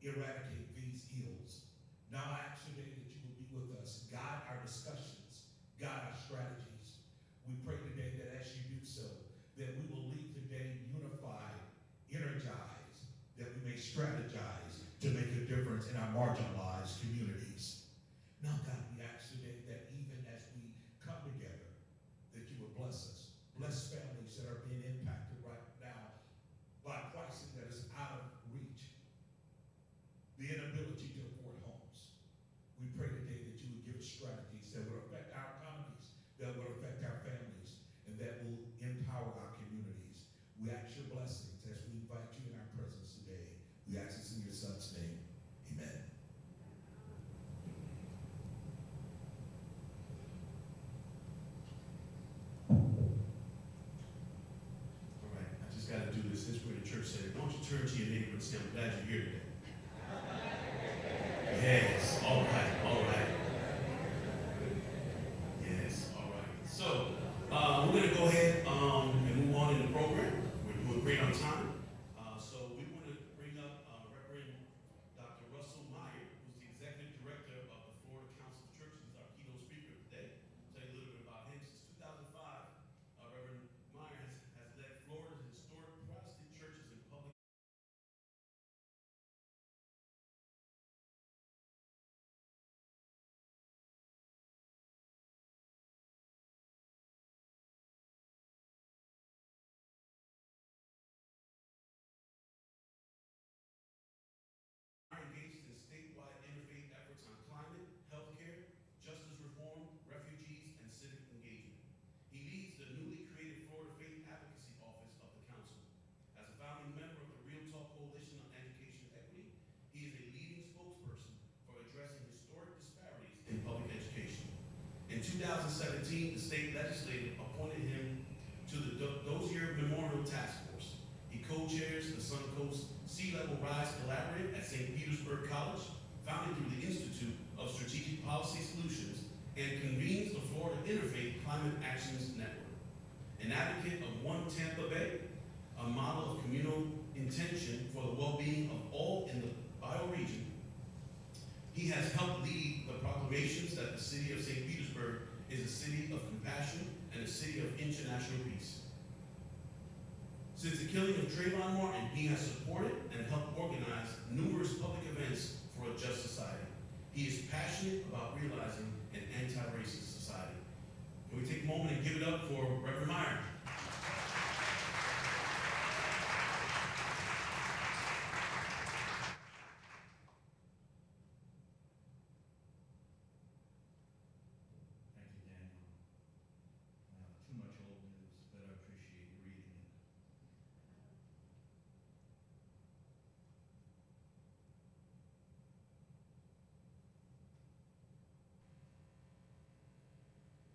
eradicate these ills. Now I ask today that you will be with us, guide our discussions, guide our strategies. We pray today that as you do so, that we will leave today unified, energized, that we may strategize to make a difference in our marginalized communities. Now, God, we ask today that even as we come together, that you would bless us. Bless families that are being impacted right now by pricing that is out of reach, the inability to afford homes. We pray today that you would give us strategies that would affect our economies, that would affect our families, and that will empower our communities. We ask your blessings as we invite you in our presence today. We ask this in your son's name. Amen. All right, I just got to do this. This is where the church said, why don't you turn to your neighbor and say, I'm glad you're here today. Yes, all right, all right. Yes, all right. So, we're going to go ahead and move on in the program. We're doing great on time. So we want to bring up Reverend Dr. Russell Meyer, who's the Executive Director of the Florida Council of Churches, our keynote speaker today. I'll tell you a little bit about him. Since 2005, Reverend Meyer has led Florida's historic Protestant churches in public engaged in statewide interfaith efforts on climate, healthcare, justice reform, refugees, and civic engagement. He leads the newly created Florida Faith Advocacy Office of the Council. As a founding member of the Real Talk Coalition on Education Equity, he is a leading spokesperson for addressing historic disparities in public education. In 2017, the state legislature appointed him to the Dozier Memorial Task Force. He co-chairs the Suncoast Sea Level Rise Collaborative at St. Petersburg College, founded through the Institute of Strategic Policy Solutions, and convenes the Florida Interfaith Climate Actions Network. An advocate of One Tampa Bay, a model of communal intention for the well-being of all in the bioregion, he has helped lead the proclamations that the city of St. Petersburg is a city of compassion and a city of international peace. Since the killing of Trayvon Martin, he has supported and helped organize numerous public events for a just society. He is passionate about realizing an anti-racist society. Can we take a moment and give it up for Reverend Meyer? Thank you, Daniel. Too much old news, but I appreciate you reading it.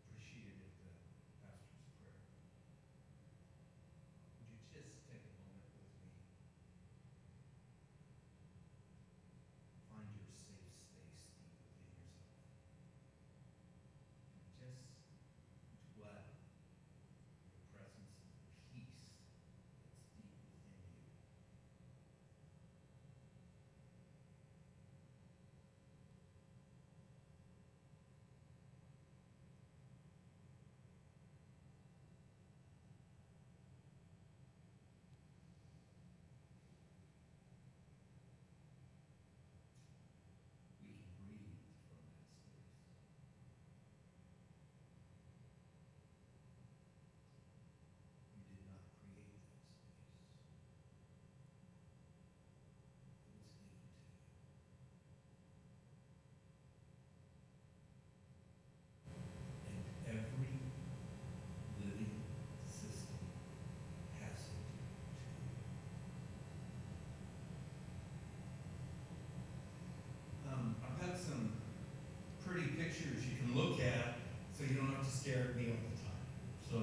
Appreciated the pastor's prayer. Would you just take a moment with me? Find your safe space deep within yourself. And just dwell in the presence of peace that's deep within you. We can breathe from that space. You did not create that space. It was given to you. And every living system has it too. I've got some pretty pictures you can look at so you don't have to stare at me all the time. So,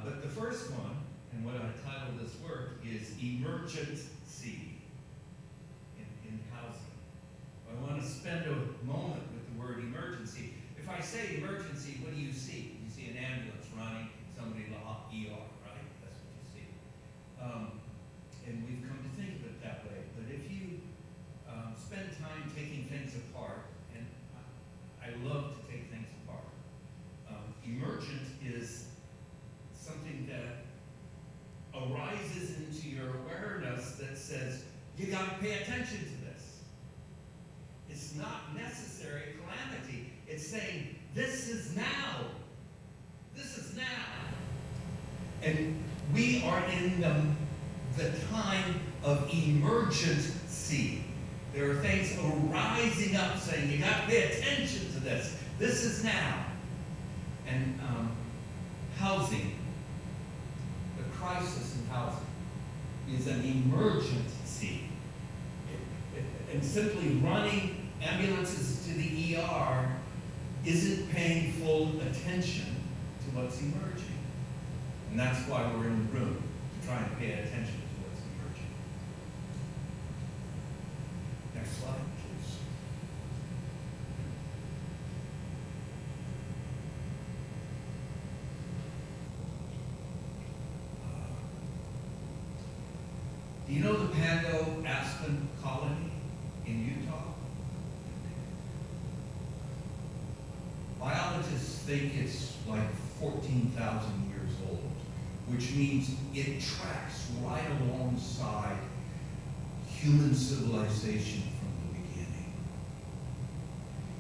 but the first one, and what I titled this work, is Emergency in Housing. I want to spend a moment with the word emergency. If I say emergency, what do you see? You see an ambulance running, somebody in the ER, right? That's what you see. And we've come to think of it that way. But if you rises into your awareness that says, you got to pay attention to this. It's not necessary calamity. It's saying, this is now. This is now. And we are in the time of emergency. There are things rising up saying, you got to pay attention to this. This is now. And housing, the crisis in housing, is an emergency. And simply running ambulances to the ER isn't paying full attention to what's emerging. And that's why we're in the room, to try and pay attention to what's emerging. Next slide, please. Do you know the Pando Aspen Colony in Utah? Biologists think it's like 14,000 years old, which means it tracks right alongside human civilization from the beginning.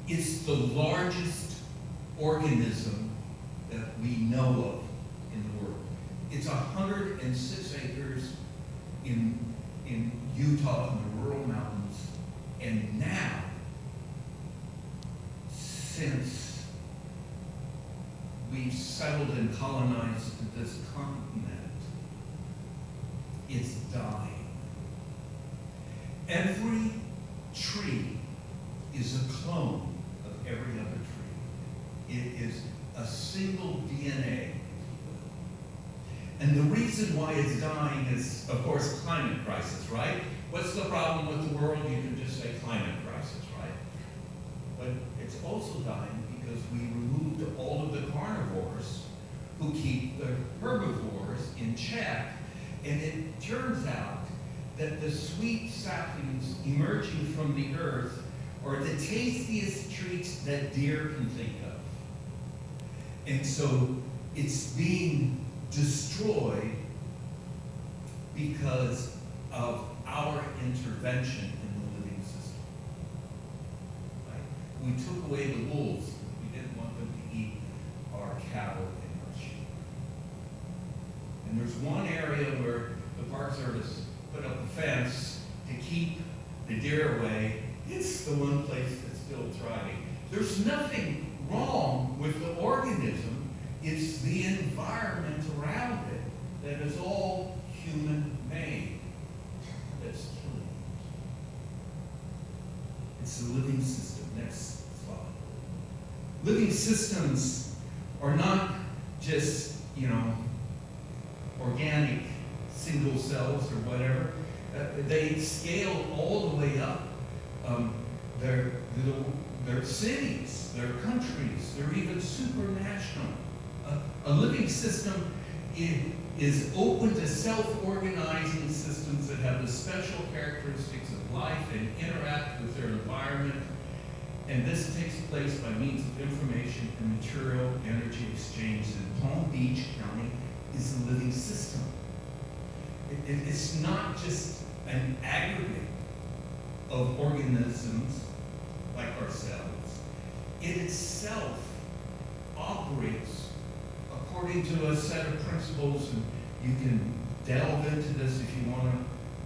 It's the largest organism that we know of in the world. It's 106 acres in Utah, in the rural mountains, and now, since we've settled and colonized this continent, it's dying. Every tree is a clone of every other tree. It is a single DNA. And the reason why it's dying is, of course, climate crisis, right? What's the problem with the world? You can just say climate crisis, right? But it's also dying because we removed all of the carnivores who keep the herbivores in check. And it turns out that the sweet saplings emerging from the earth are the tastiest treats that deer can think of. And so it's being destroyed because of our intervention in the living system. Right? We took away the wolves. We didn't want them to eat our cattle and our sheep. And there's one area where the Park Service put up a fence to keep the deer away. It's the one place that's still thriving. There's nothing wrong with the organism. It's the environment around it that is all human-made that's killing it. It's the living system. Next slide. Living systems are not just, organic single cells or whatever. They scale all the way up. They're cities, they're countries, they're even supranational. A living system is open to self-organizing systems that have the special characteristics of life and interact with their environment. And this takes place by means of information and material energy exchange. And Palm Beach County is a living system. It's not just an aggregate of organisms like ourselves. It itself operates according to a set of principles, and you can delve into this if you want to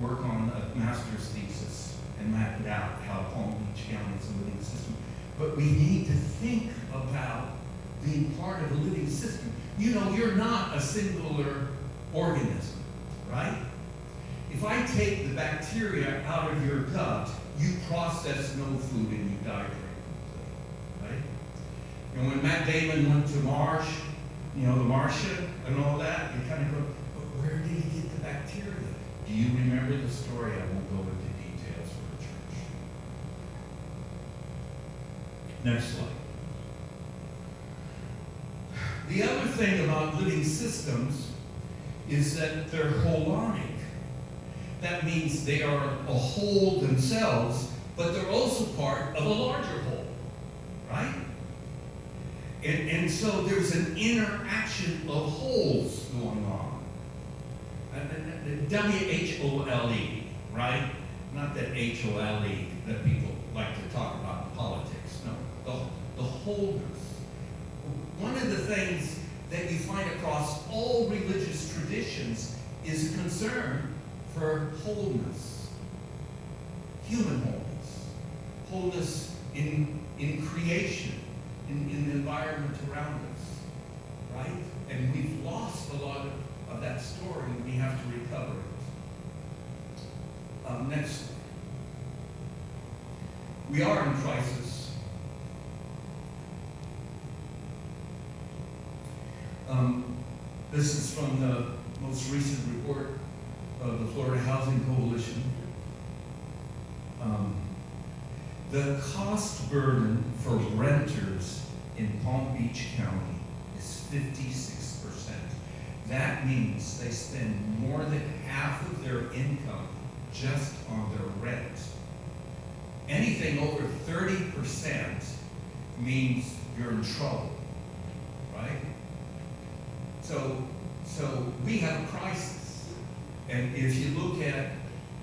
work on a master's thesis and map it out, how Palm Beach County is a living system. But we need to think about being part of a living system. You're not a singular organism, right? If I take the bacteria out of your gut, you process no food and you die very quickly, right? And when Matt Damon went to Mars, the Martian and all that, you kind of go, but where did he get the bacteria? Do you remember the story? I won't go into details for the church. Next slide. The other thing about living systems is that they're holonic. That means they are a whole themselves, but they're also part of a larger whole, right? And so there's an interaction of wholes going on. W-H-O-L-E, right? Not that H-O-L-E that people like to talk about in politics. No, the wholeness. One of the things that you find across all religious traditions is concern for wholeness, human wholeness, wholeness in creation, in the environment around us, right? And we've lost a lot of that story, and we have to recover it. Next. We are in crisis. This is from the most recent report of the Florida Housing Coalition. The cost burden for renters in Palm Beach County is 56%. That means they spend more than half of their income just on their rent. Anything over 30% means you're in trouble, right? So we have a crisis. And if you look at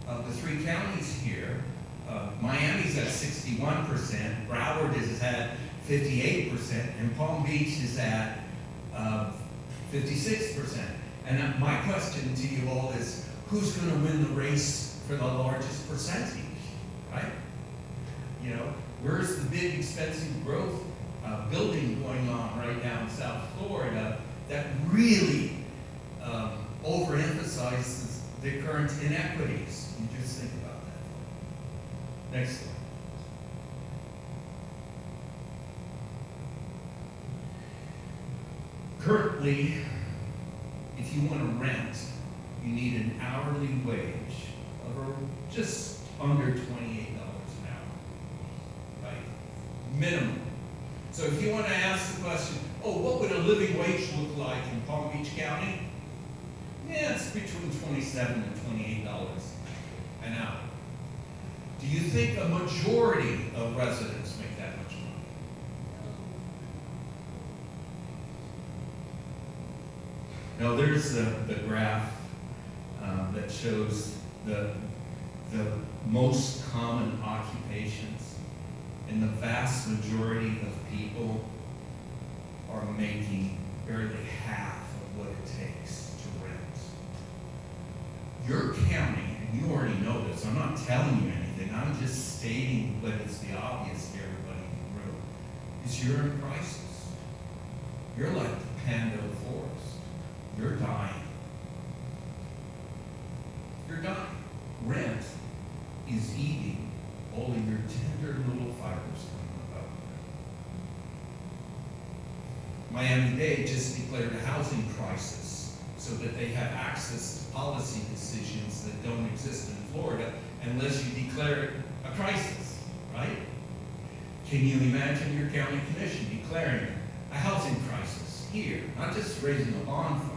the three counties here, Miami's at 61%, Broward is at 58%, and Palm Beach is at 56%. And my question to you all is, who's going to win the race for the largest percentage, right? You know, where's the big expensive growth building going on right now in South Florida that really overemphasizes the current inequities? You just think about that. Next slide. Currently, if you want to rent, you need an hourly wage of just under $28 an hour, right? Minimum. So if you want to ask the question, oh, what would a living wage look like in Palm Beach County? Yeah, it's between $27 and $28 an hour. Do you think a majority of residents make that much money? No, there's the graph that shows the most common occupations, and the vast majority of people are making barely half of what it takes to rent. Your county, and you already know this, I'm not telling you anything, I'm just stating what is the obvious to everybody in the room, is you're in crisis. You're like the panda of the forest. You're dying. You're dying. Rent is eating all of your tender little fibers coming about. Miami-Dade just declared a housing crisis so that they have access to policy decisions that don't exist in Florida unless you declare a crisis, right? Can you imagine your county commission declaring a housing crisis here, not just raising a bond fund,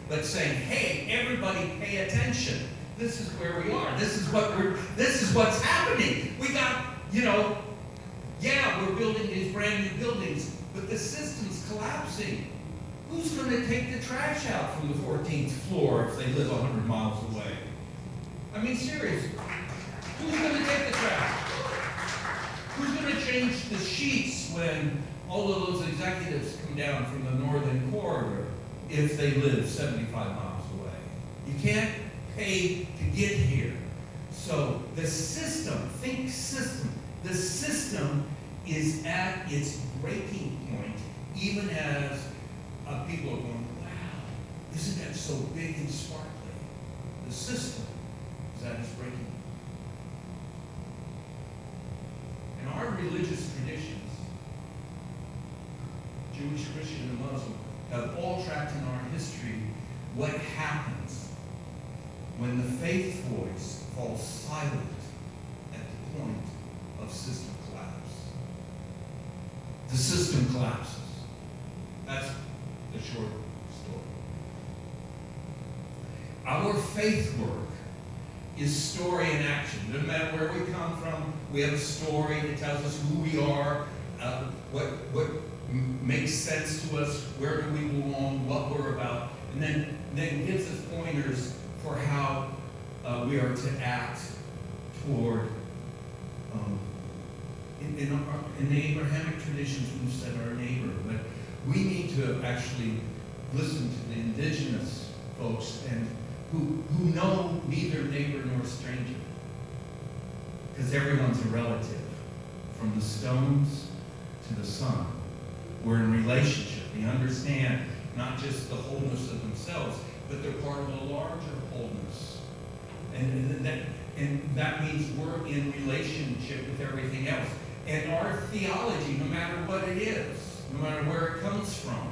but saying, hey, everybody pay attention. This is where we are. This is what's happening. We got, we're building these brand new buildings, but the system's collapsing. Who's going to take the trash out from the 14th floor if they live 100 miles away? I mean, seriously. Who's going to take the trash? Who's going to change the sheets when all of those executives come down from the northern corridor if they live 75 miles away? You can't pay to get here. So the system, think system, the system is at its breaking point, even as people are going, wow, isn't that so big and sparkly? The system is at its breaking point. And our religious traditions, Jewish, Christian, and Muslim, have all tracked in our history what happens when the faith voice falls silent at the point of system collapse. The system collapses. That's the short story. Our faith work is story in action. No matter where we come from, we have a story that tells us who we are, what makes sense to us, where do we belong, what we're about, and then gives us pointers for how we are to act toward, in the Abrahamic traditions, we've said our neighbor, but we need to actually listen to the indigenous folks and who know neither neighbor nor stranger. Because everyone's a relative, from the stones to the sun. We're in relationship. They understand not just the wholeness of themselves, but they're part of a larger wholeness. And that means we're in relationship with everything else. And our theology, no matter what it is, no matter where it comes from,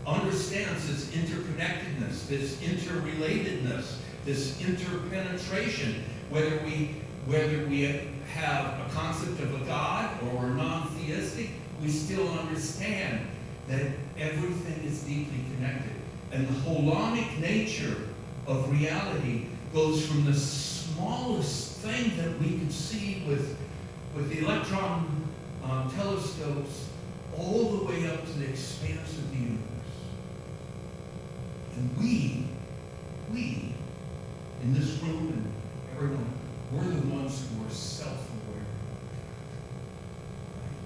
understands this interconnectedness, this interrelatedness, this interpenetration, whether we have a concept of a God or we're non-theistic, we still understand that everything is deeply connected. And the holonic nature of reality goes from the smallest thing that we can see with the electron telescopes all the way up to the expanse of the universe. And we, in this room and everyone, we're the ones who are self-aware. Right?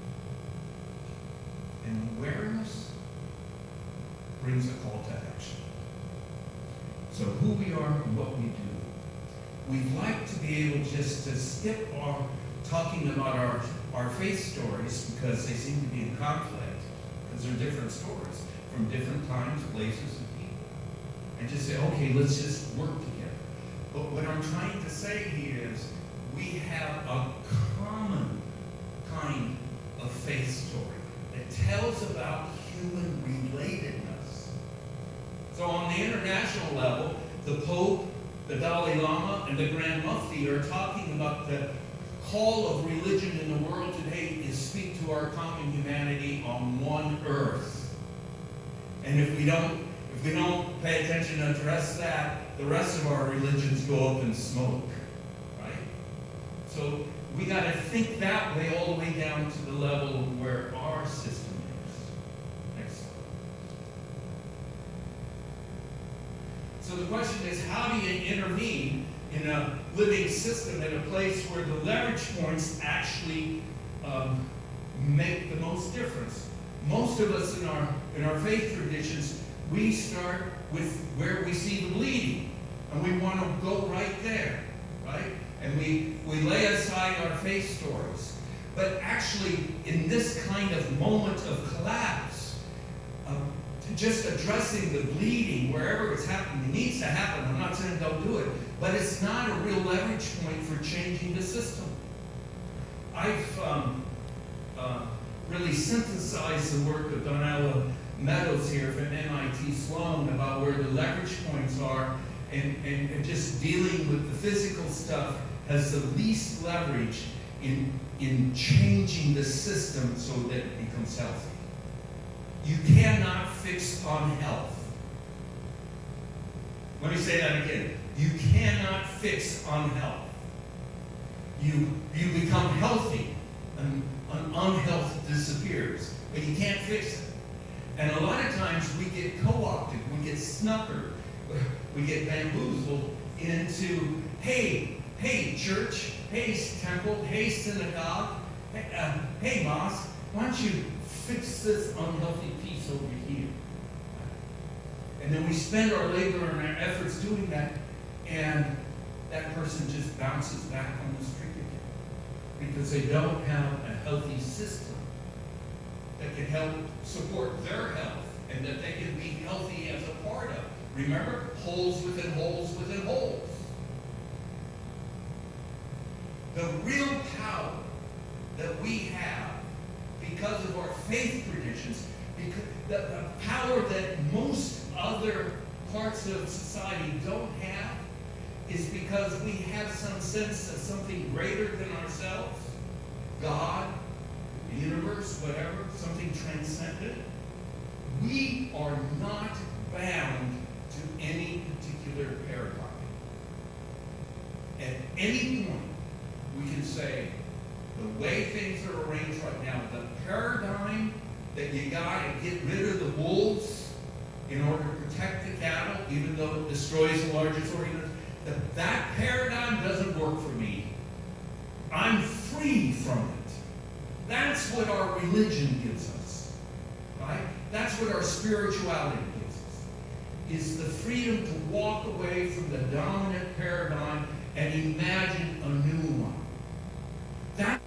And awareness brings a call to action. So who we are and what we do. We'd like to be able just to skip talking about our faith stories because they seem to be in conflict, because they're different stories from different times, places, and people. And just say, okay, let's just work together. But what I'm trying to say here is we have a common kind of faith story that tells about human relatedness. So on the international level, the Pope, the Dalai Lama, and the Grand Mufti are talking about the call of religion in the world today is speak to our common humanity on one earth. And if we don't pay attention and address that, the rest of our religions go up in smoke, right? So we got to think that way all the way down to the level where our system is. Next slide. So the question is, how do you intervene in a living system in a place where the leverage points actually make the most difference? Most of us in our faith traditions, we start with where we see the bleeding, and we want to go right there, right? And we lay aside our faith stories. But actually, in this kind of moment of collapse, just addressing the bleeding wherever it's happening, it needs to happen. I'm not saying don't do it, but it's not a real leverage point for changing the system. I've really synthesized the work of Donella Meadows here from MIT Sloan about where the leverage points are, and just dealing with the physical stuff has the least leverage in changing the system so that it becomes healthy. You cannot fix unhealth. Let me say that again. You cannot fix unhealth. You become healthy, and unhealth disappears, but you can't fix it. And a lot of times we get co-opted, we get snookered, we get bamboozled into, hey church, hey temple, hey synagogue, hey mosque, why don't you fix this unhealthy piece over here? And then we spend our labor and our efforts doing that, and that person just bounces back on the street again because they don't have a healthy system that can help support their health and that they can be healthy as a part of. Remember, holes within holes within holes. The real power that we have because of our faith traditions, because the power that most other parts of society don't have, is because we have some sense of something greater than ourselves, God, the universe, whatever, something transcendent. We are not bound to any particular paradigm. At any point, we can say, the way things are arranged right now, the paradigm that you got to get rid of the wolves in order to protect the cattle, even though it destroys the largest organism. That paradigm doesn't work for me. I'm free from it. That's what our religion gives us, right? That's what our spirituality gives us, is the freedom to walk away from the dominant paradigm and imagine a new one. That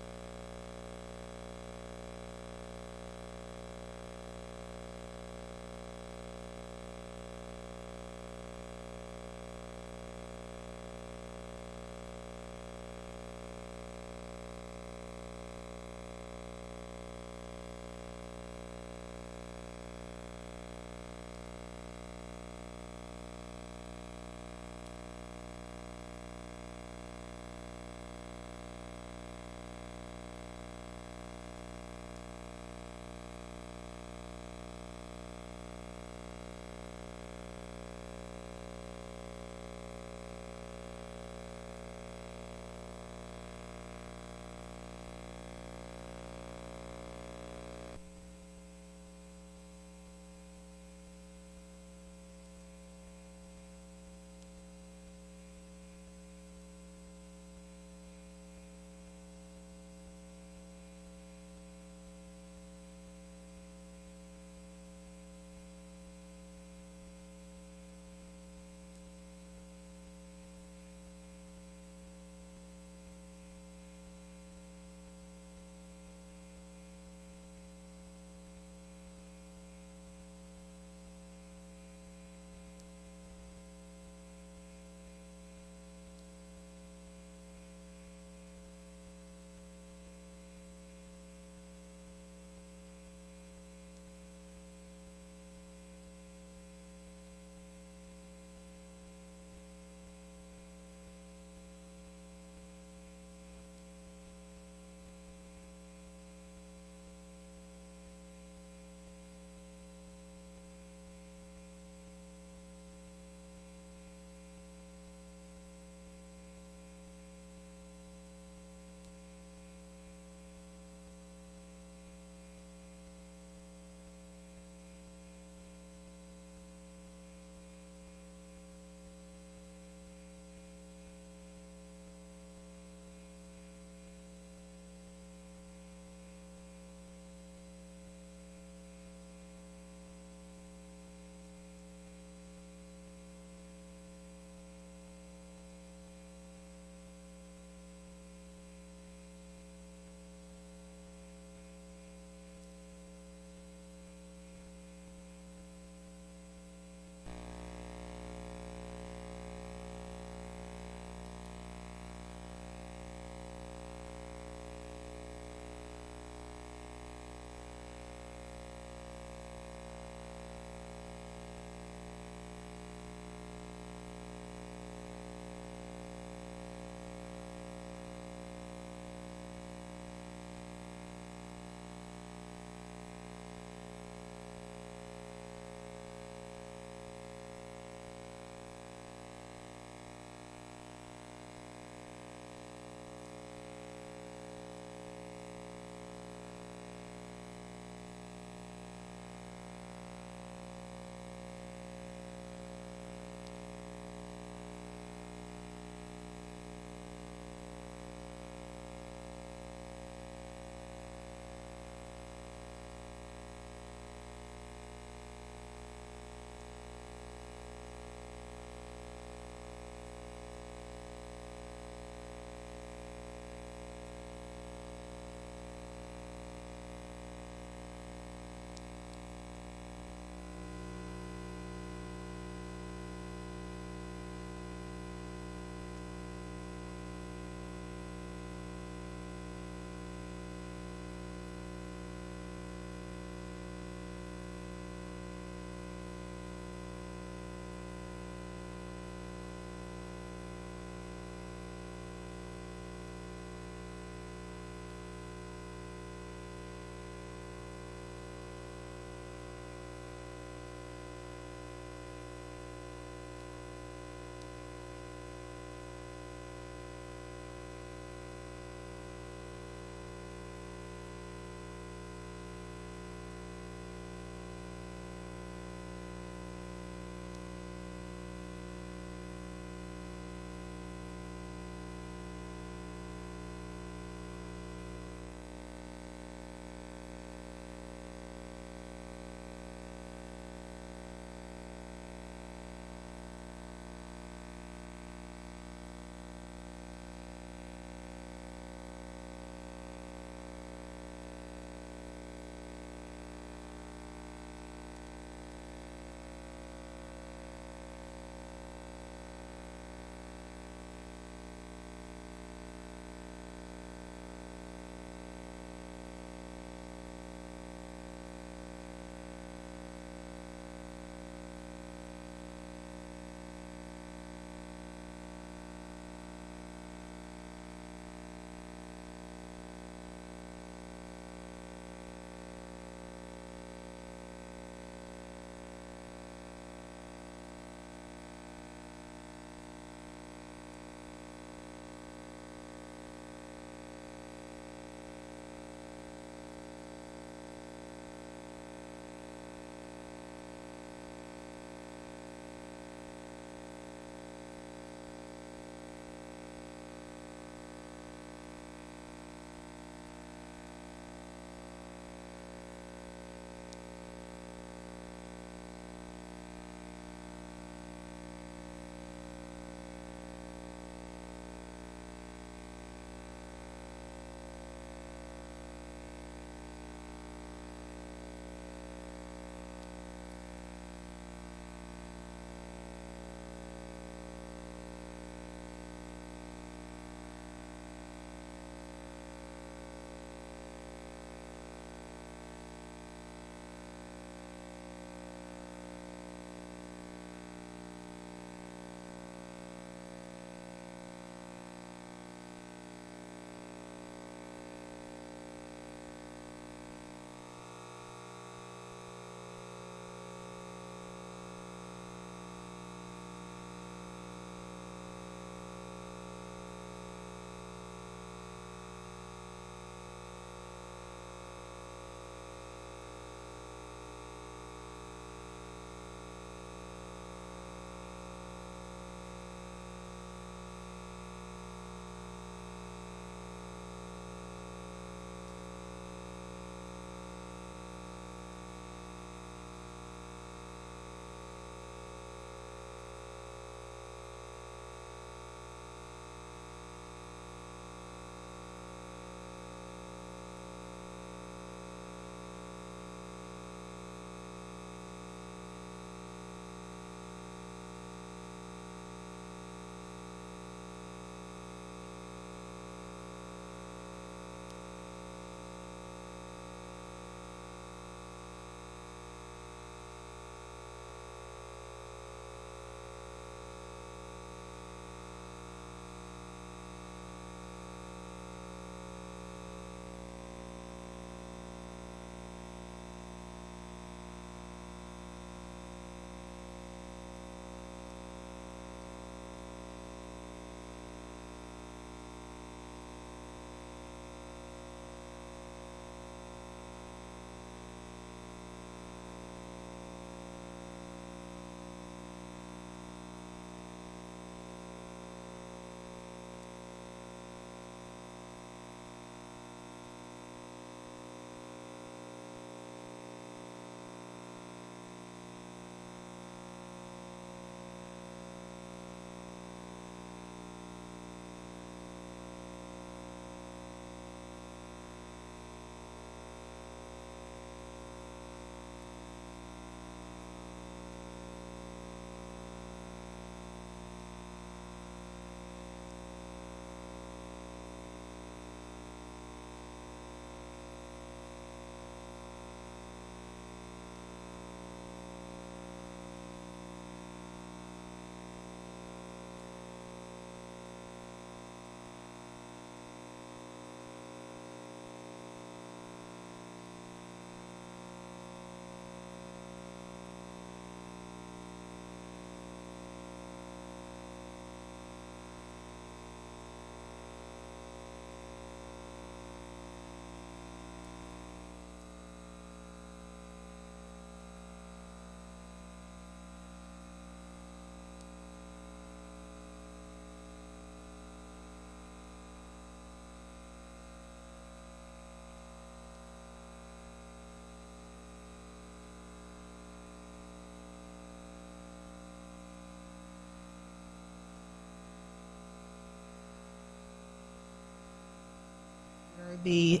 The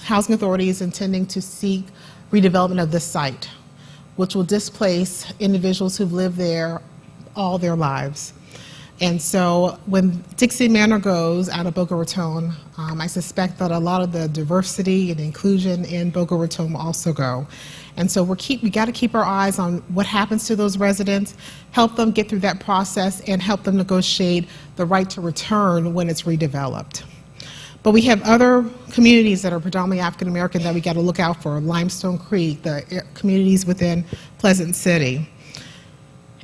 Housing Authority is intending to seek redevelopment of this site, which will displace individuals who've lived there all their lives. And so when Dixie Manor goes out of Boca Raton, I suspect that a lot of the diversity and inclusion in Boca Raton will also go. And so we got to keep our eyes on what happens to those residents, help them get through that process, and help them negotiate the right to return when it's redeveloped. But we have other communities that are predominantly African American that we got to look out for: Limestone Creek, the communities within Pleasant City.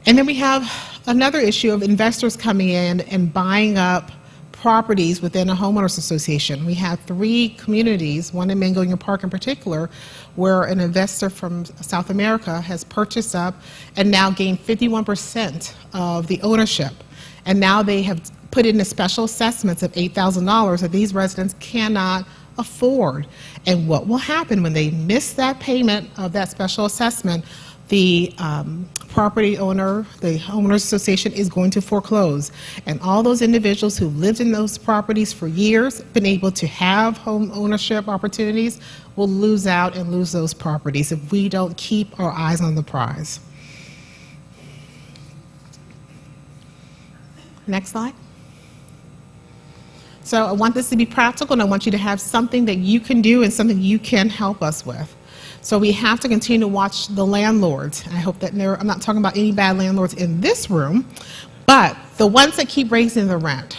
And then we have another issue of investors coming in and buying up properties within a homeowners association. We have 3 communities, one in Mangonia Park in particular, where an investor from South America has purchased up and now gained 51% of the ownership. And now they have put in a special assessments of $8,000 that these residents cannot afford. And what will happen when they miss that payment of that special assessment? The property owner, the homeowners association, is going to foreclose. And all those individuals who lived in those properties for years, been able to have home ownership opportunities, will lose out and lose those properties if we don't keep our eyes on the prize. Next slide. So I want this to be practical, and I want you to have something that you can do and something you can help us with. So we have to continue to watch the landlords. I hope that I'm not talking about any bad landlords in this room, but the ones that keep raising the rent.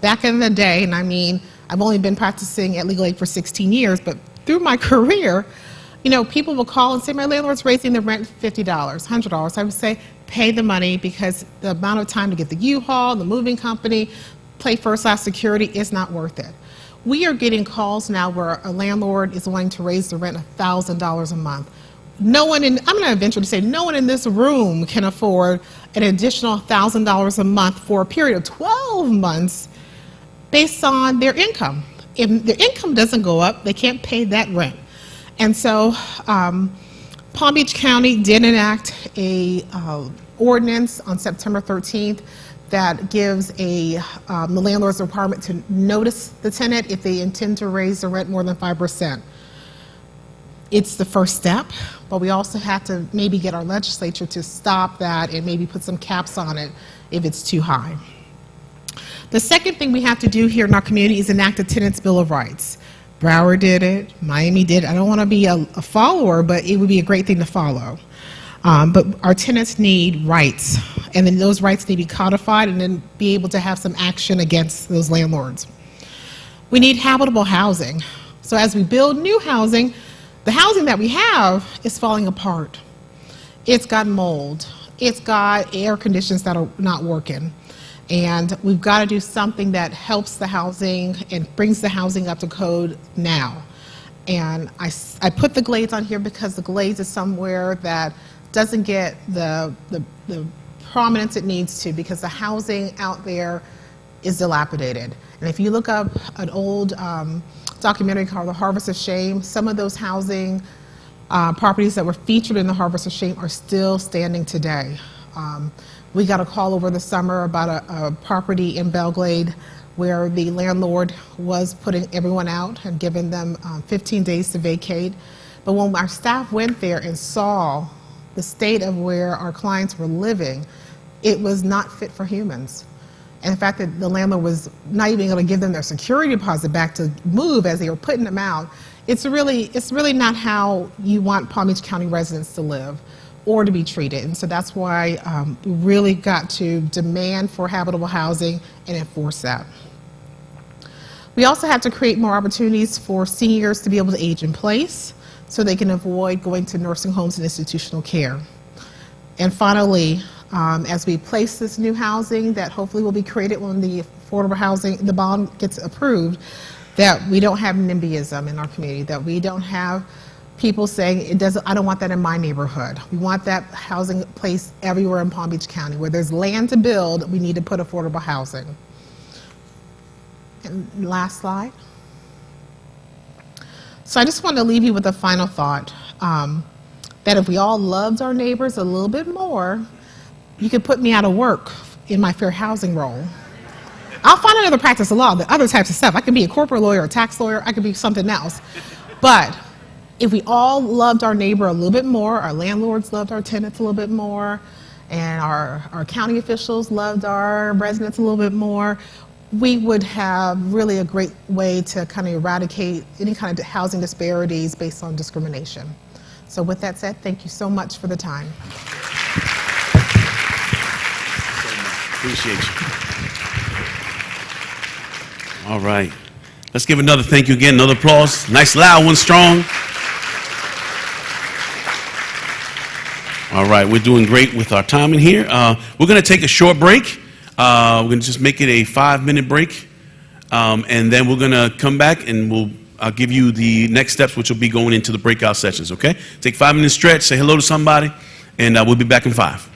Back in the day, and I mean, I've only been practicing at legal aid for 16 years, but through my career, you know, people will call and say, my landlord's raising the rent $50, $100. I would say, pay the money, because the amount of time to get the U-Haul, the moving company, pay first-class security is not worth it. We are getting calls now where a landlord is wanting to raise the rent $1,000 a month. No one I'm going to venture to say, no one in this room can afford an additional $1,000 a month for a period of 12 months based on their income. If their income doesn't go up, they can't pay that rent. And so Palm Beach County did enact a ordinance on September 13th that gives the landlord's requirement to notice the tenant if they intend to raise the rent more than 5%. It's the first step, but we also have to maybe get our legislature to stop that and maybe put some caps on it if it's too high. The second thing we have to do here in our community is enact a Tenants' Bill of Rights. Broward did it, Miami did it. I don't want to be a follower, but it would be a great thing to follow. But our tenants need rights, and then those rights need to be codified and then be able to have some action against those landlords. We need habitable housing. So as we build new housing, the housing that we have is falling apart. It's got mold. It's got air conditions that are not working. And we've got to do something that helps the housing and brings the housing up to code now. And I put the Glades on here because the Glades is somewhere that doesn't get the prominence it needs to, because the housing out there is dilapidated. And if you look up an old documentary called The Harvest of Shame, some of those housing properties that were featured in The Harvest of Shame are still standing today. We got a call over the summer about a property in Belglade where the landlord was putting everyone out and giving them 15 days to vacate. But when our staff went there and saw the state of where our clients were living, it was not fit for humans. And the fact that the landlord was not even going to give them their security deposit back to move as they were putting them out, it's really not how you want Palm Beach County residents to live or to be treated. And so that's why we really got to demand for habitable housing and enforce that. We also have to create more opportunities for seniors to be able to age in place so they can avoid going to nursing homes and institutional care. And finally, as we place this new housing that hopefully will be created when the affordable housing, the bond gets approved, that we don't have NIMBYism in our community, that we don't have people saying, I don't want that in my neighborhood. We want that housing placed everywhere in Palm Beach County. Where there's land to build, we need to put affordable housing. And last slide. So I just want to leave you with a final thought, that if we all loved our neighbors a little bit more, you could put me out of work in my fair housing role. I'll find another practice of law, the other types of stuff. I could be a corporate lawyer, a tax lawyer, I could be something else. But if we all loved our neighbor a little bit more, our landlords loved our tenants a little bit more, and our county officials loved our residents a little bit more, we would have really a great way to kind of eradicate any kind of housing disparities based on discrimination. So with that said, thank you so much for the time. Appreciate you. All right. Let's give another thank you again, another applause. Nice loud one, strong. All right, we're doing great with our time in here. We're going to take a short break. We're going to just make it a 5-minute break. And then we're going to come back and I'll give you the next steps, which will be going into the breakout sessions, okay? Take 5-minute stretch, say hello to somebody, and we'll be back in 5.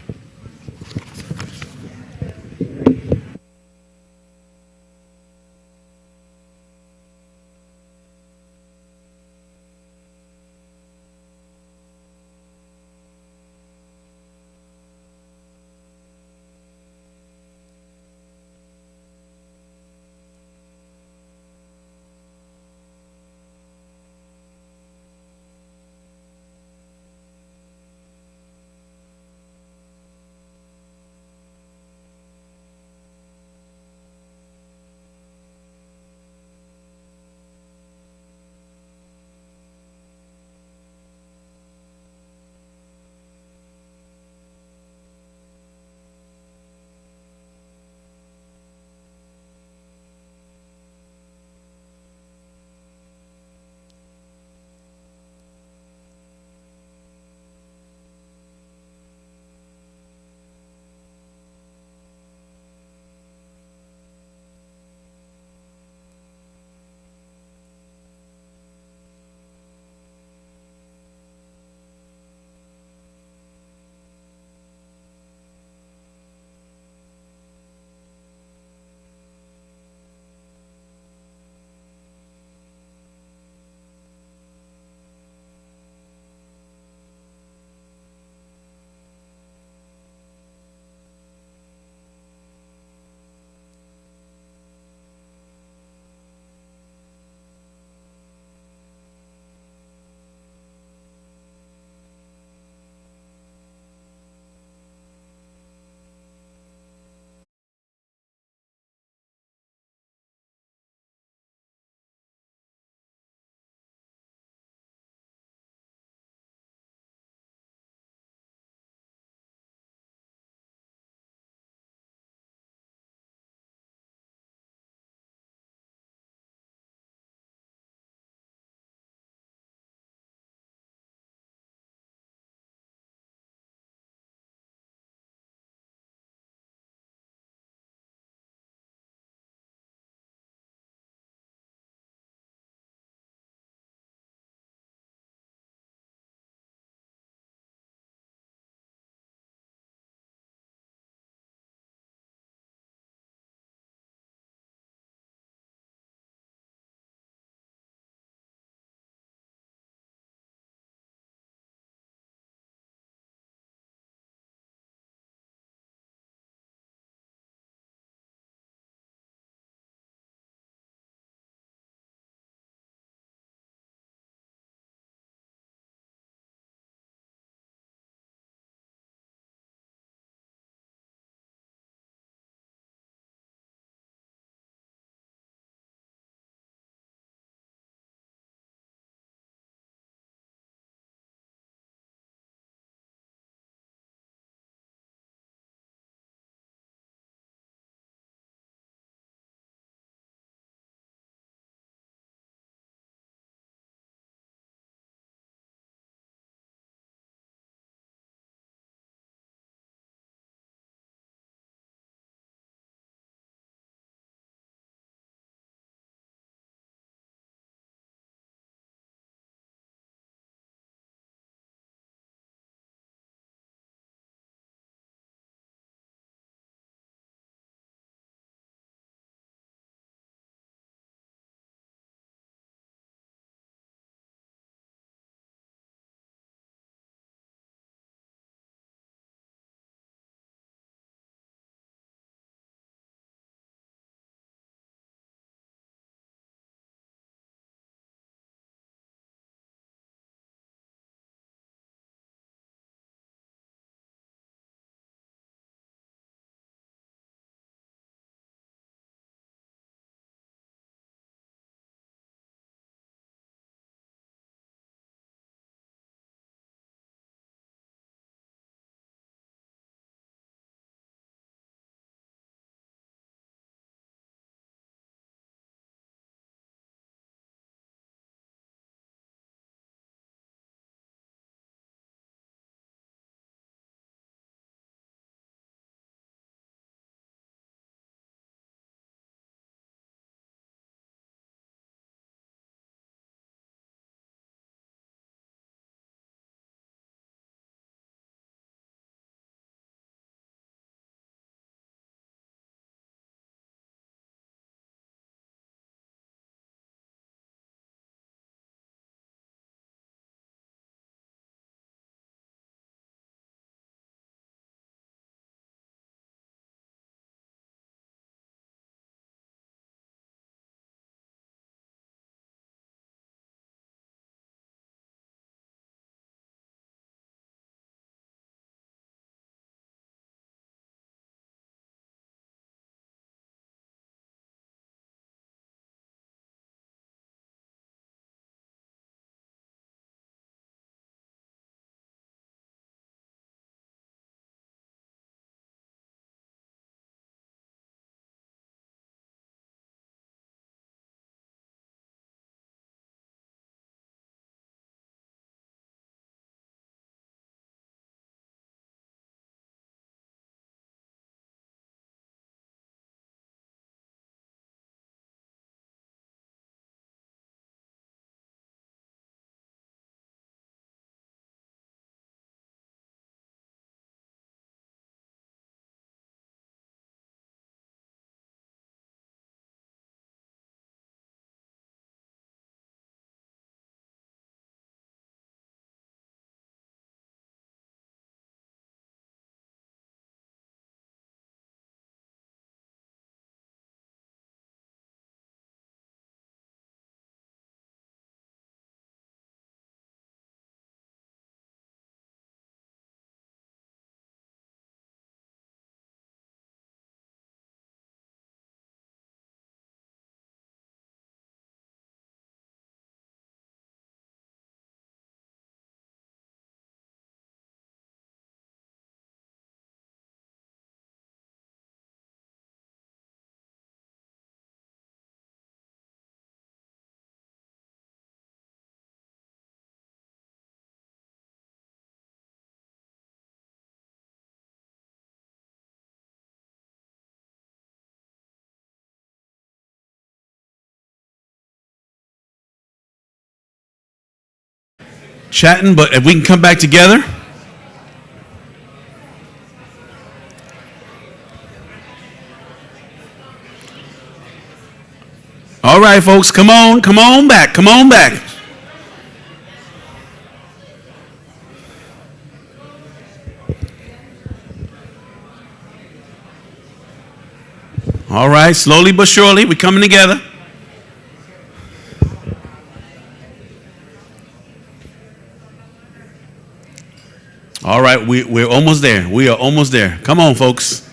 chatting, but if we can come back together. All right, folks, come on back, come on back. All right, slowly but surely, we're coming together. All right, we're almost there. We are almost there. Come on, folks.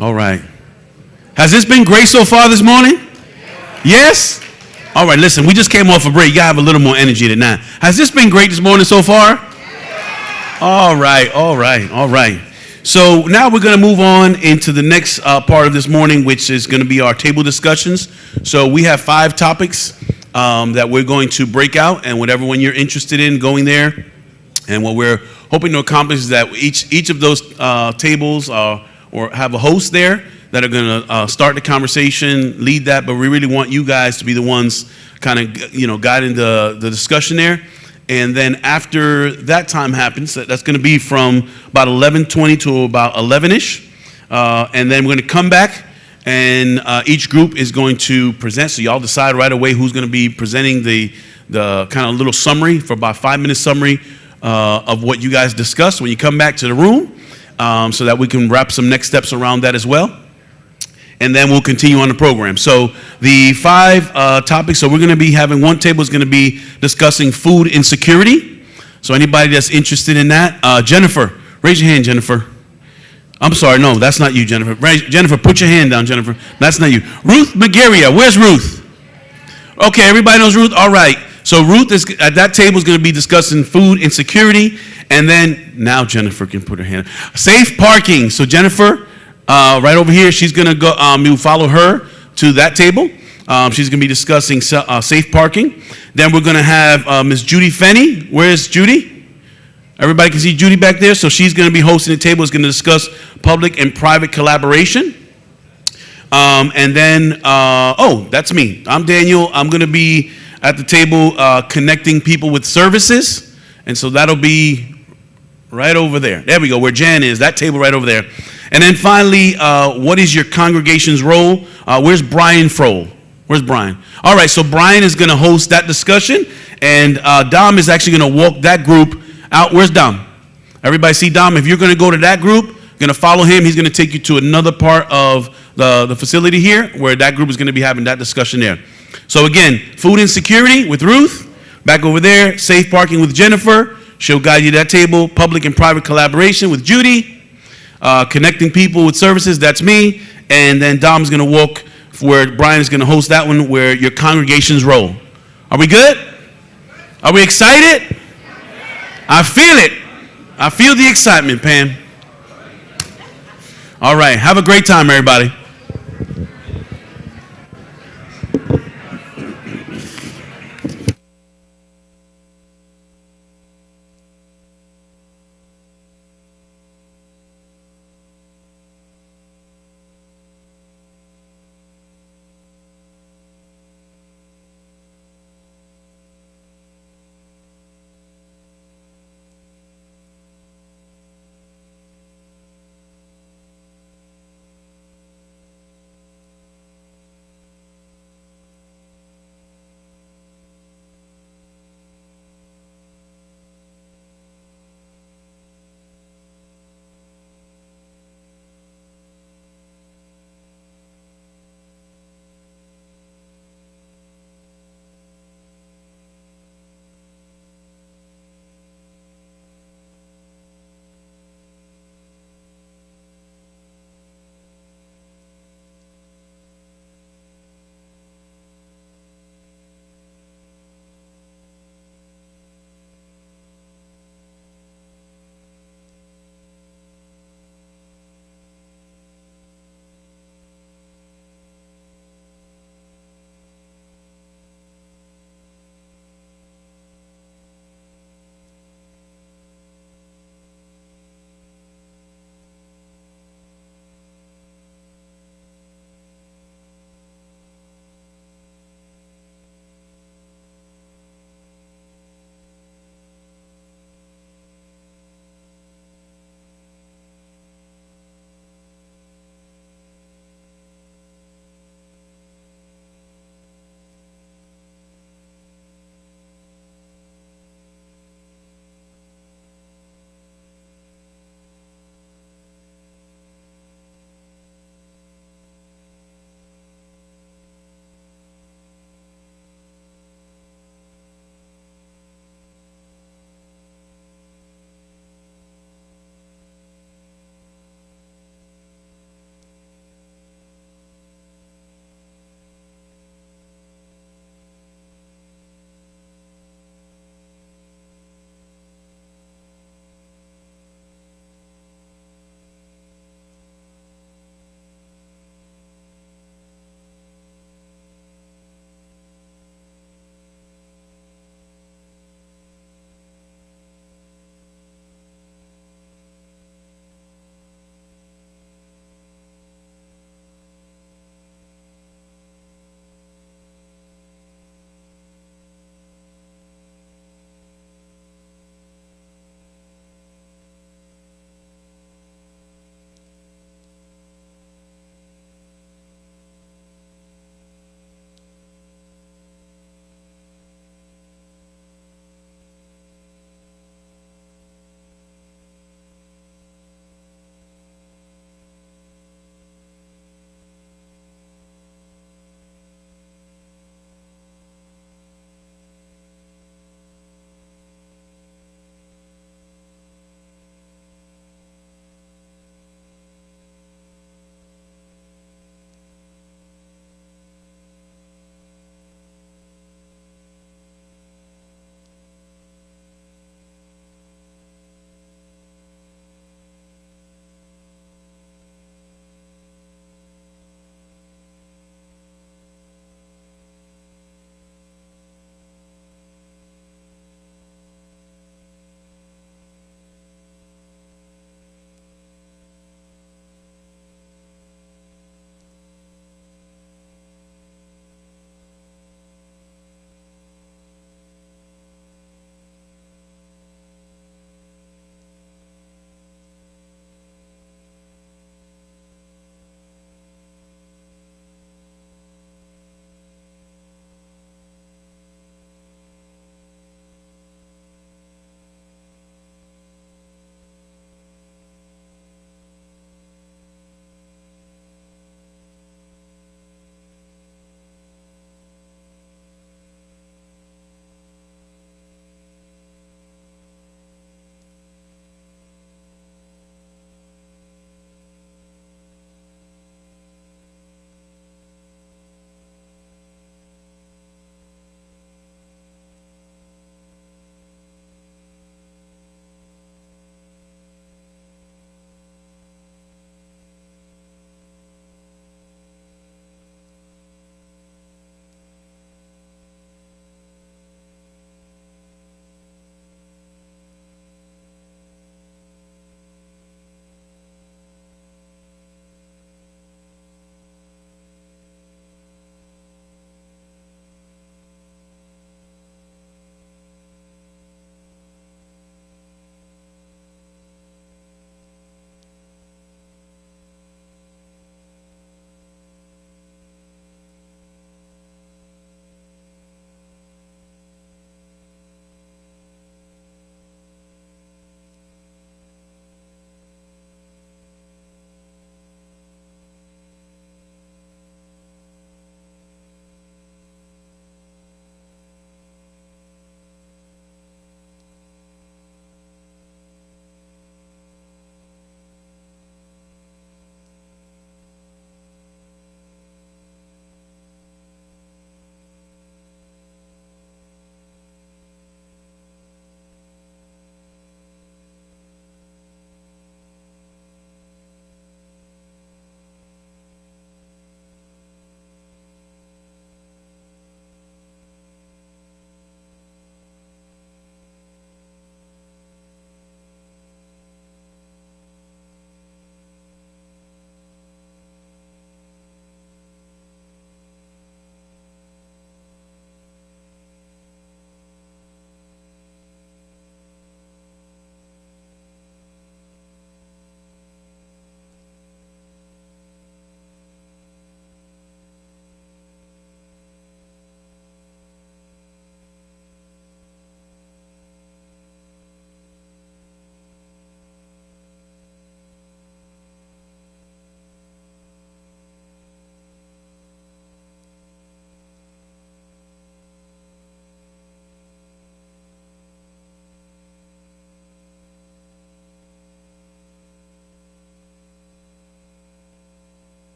All right. Has this been great so far this morning? Yes? All right, listen, we just came off a break. You got to have a little more energy than that. Has this been great this morning so far? All right, all right, all right. So now we're going to move on into the next part of this morning, which is going to be our table discussions. So we have 5 topics that we're going to break out, and whatever one you're interested in going there. And what we're hoping to accomplish is that each of those tables or have a host there that are going to start the conversation, lead that, but we really want you guys to be the ones kind of, guiding the discussion there. And then after that time happens, that's going to be from about 11:20 to about 11-ish. And then we're going to come back, and each group is going to present. So y'all decide right away who's going to be presenting the kind of little summary for about 5-minute summary of what you guys discussed when you come back to the room, so that we can wrap some next steps around that as well. And then we'll continue on the program. So the 5 topics, so we're going to be having one table is going to be discussing food insecurity. So anybody that's interested in that, Jennifer, raise your hand, Jennifer. I'm sorry, no, that's not you, Jennifer. Jennifer, put your hand down, Jennifer. That's not you. Ruth McGarria, where's Ruth? Okay, everybody knows Ruth? All right. So Ruth is at that table is going to be discussing food insecurity. And then, now Jennifer can put her hand. Safe parking. So Jennifer, right over here, she's going to go, you follow her to that table. She's going to be discussing safe parking. Then we're going to have Ms. Judy Fenney. Where's Judy? Everybody can see Judy back there. So she's going to be hosting the table. Is going to discuss public and private collaboration. And then, that's me. I'm Daniel. I'm going to be at the table connecting people with services. And so that'll be right over there. There we go, where Jan is, that table right over there. And then finally, what is your congregation's role? Where's Brian Frohl? Where's Brian? All right, so Brian is going to host that discussion, and Dom is actually going to walk that group out. Where's Dom? Everybody see Dom? If you're going to go to that group, going to follow him, he's going to take you to another part of the facility here, where that group is going to be having that discussion there. So again, food insecurity with Ruth, back over there, safe parking with Jennifer. She'll guide you to that table. Public and private collaboration with Judy. Connecting people with services, that's me. And then Dom's going to walk where Brian is going to host that one, where your congregation's role. Are we good? Are we excited? I feel it. I feel the excitement, Pam. All right. Have a great time, everybody.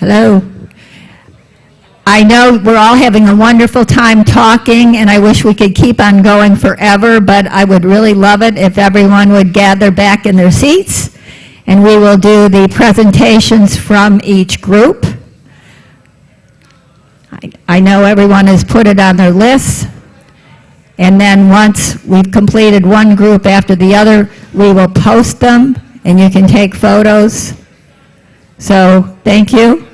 Hello. I know we're all having a wonderful time talking, and I wish we could keep on going forever, but I would really love it if everyone would gather back in their seats, and we will do the presentations from each group. I know everyone has put it on their list, and then once we've completed one group after the other, we will post them, and you can take photos. So, thank you.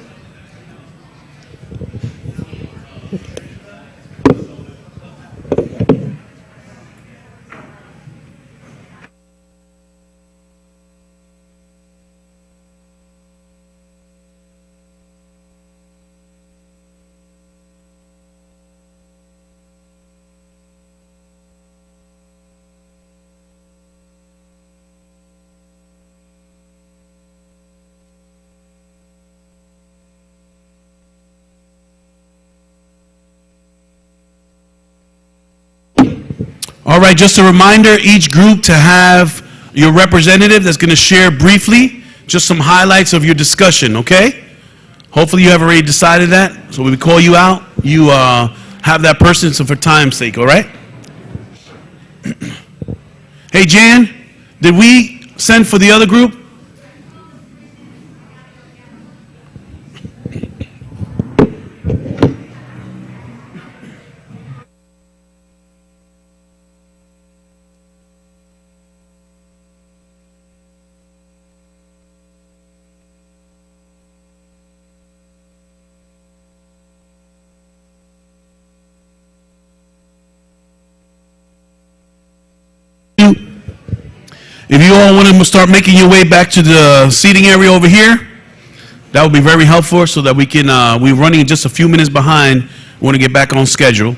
All right, just a reminder, each group to have your representative that's going to share briefly just some highlights of your discussion, okay? Hopefully you have already decided that, so when we call you out, you have that person, so for time's sake, all right? Hey, Jan, did we send for the other group? If you all want to start making your way back to the seating area over here, that would be very helpful so that we can, we're running just a few minutes behind. We want to get back on schedule.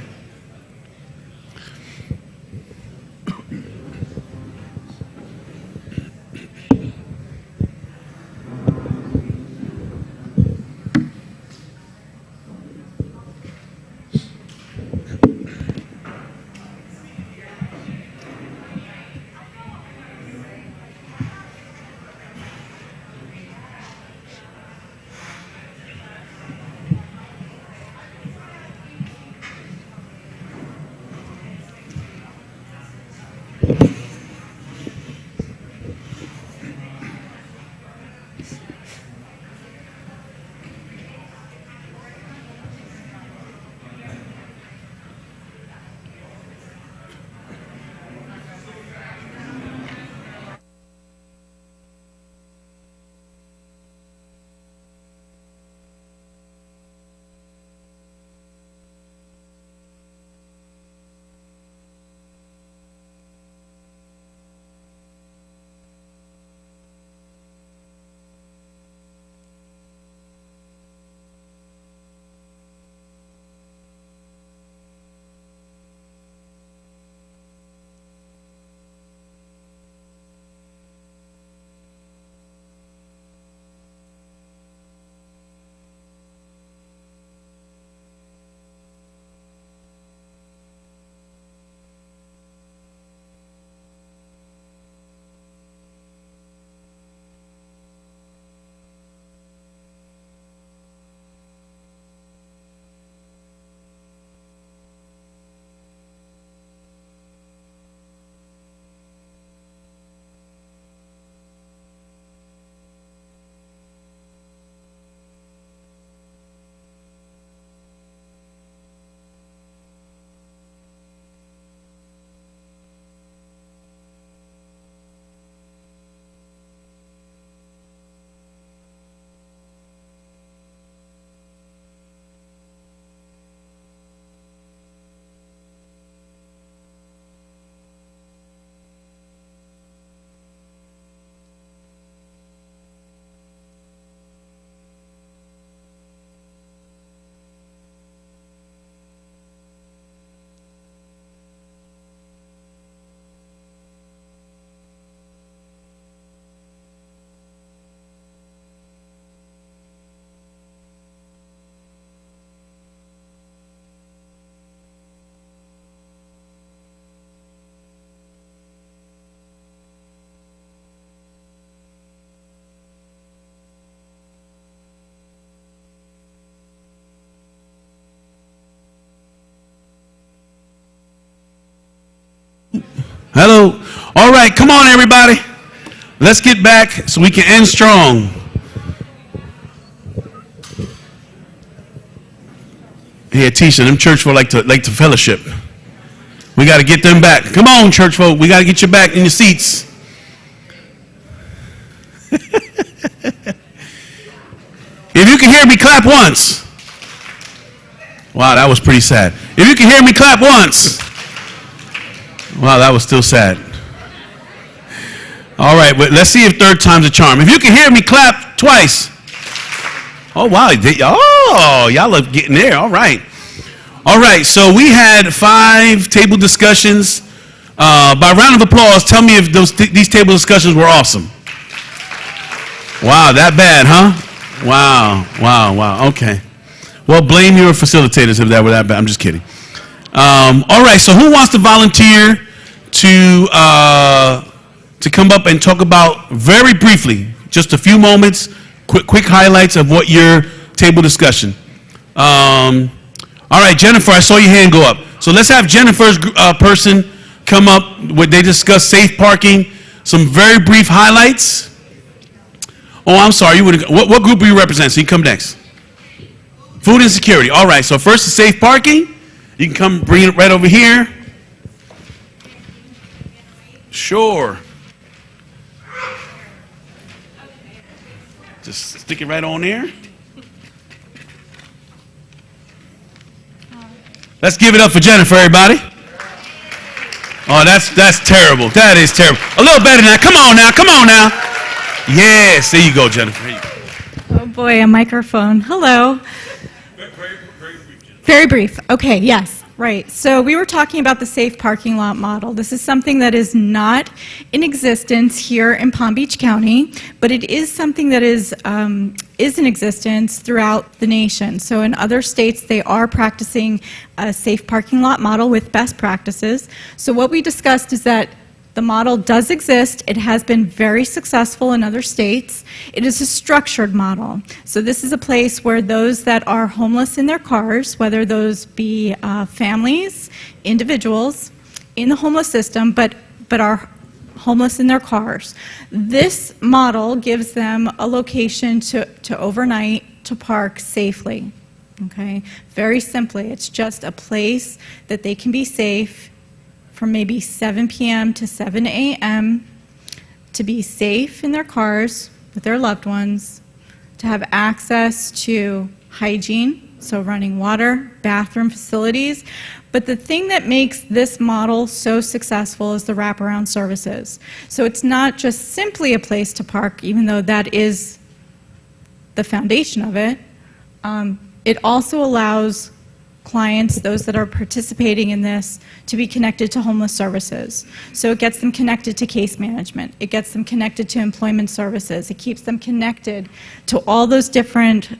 Hello. All right, come on, everybody. Let's get back so we can end strong. Here, Tisha, them church folk like to fellowship. We got to get them back. Come on, church folk. We got to get you back in your seats. If you can hear me, clap once. Wow, that was pretty sad. If you can hear me, clap once. Wow, that was still sad. All right, but let's see if third time's a charm. If you can hear me, clap twice. Oh, wow. Oh, y'all are getting there. All right. All right, so we had 5 table discussions. By round of applause, tell me if these table discussions were awesome. Wow, that bad, huh? Wow. Okay. Well, blame your facilitators if that were that bad. I'm just kidding. All right, so who wants to volunteer to come up and talk about, very briefly, just a few moments, quick highlights of what your table discussion. All right, Jennifer, I saw your hand go up. So let's have Jennifer's person come up where they discuss safe parking, some very brief highlights. Oh, I'm sorry. What group do you represent? So you come next. Food insecurity. All right, so first is safe parking. You can come bring it right over here. Sure. Just stick it right on there. Let's give it up for Jennifer, everybody. Oh, that's terrible. That is terrible. A little better now. Come on now. Yes, there you go, Jennifer. There you go. Oh boy, a microphone. Hello. Very brief. Okay, yes, right. So we were talking about the safe parking lot model. This is something that is not in existence here in Palm Beach County, but it is something that is in existence throughout the nation. So in other states, they are practicing a safe parking lot model with best practices. So what we discussed is that the model does exist. It has been very successful in other states. It is a structured model. So this is a place where those that are homeless in their cars, whether those be families, individuals in the homeless system, but are homeless in their cars, this model gives them a location to overnight, to park safely. Okay? Very simply, it's just a place that they can be safe from maybe 7 p.m. to 7 a.m. to be safe in their cars with their loved ones, to have access to hygiene, so running water, bathroom facilities. But the thing that makes this model so successful is the wraparound services. So it's not just simply a place to park, even though that is the foundation of it. It also allows clients, those that are participating in this, to be connected to homeless services. So it gets them connected to case management. It gets them connected to employment services. It keeps them connected to all those different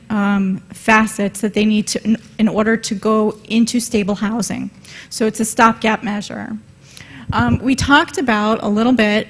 facets that they need to in order to go into stable housing. So it's a stopgap measure. We talked about a little bit,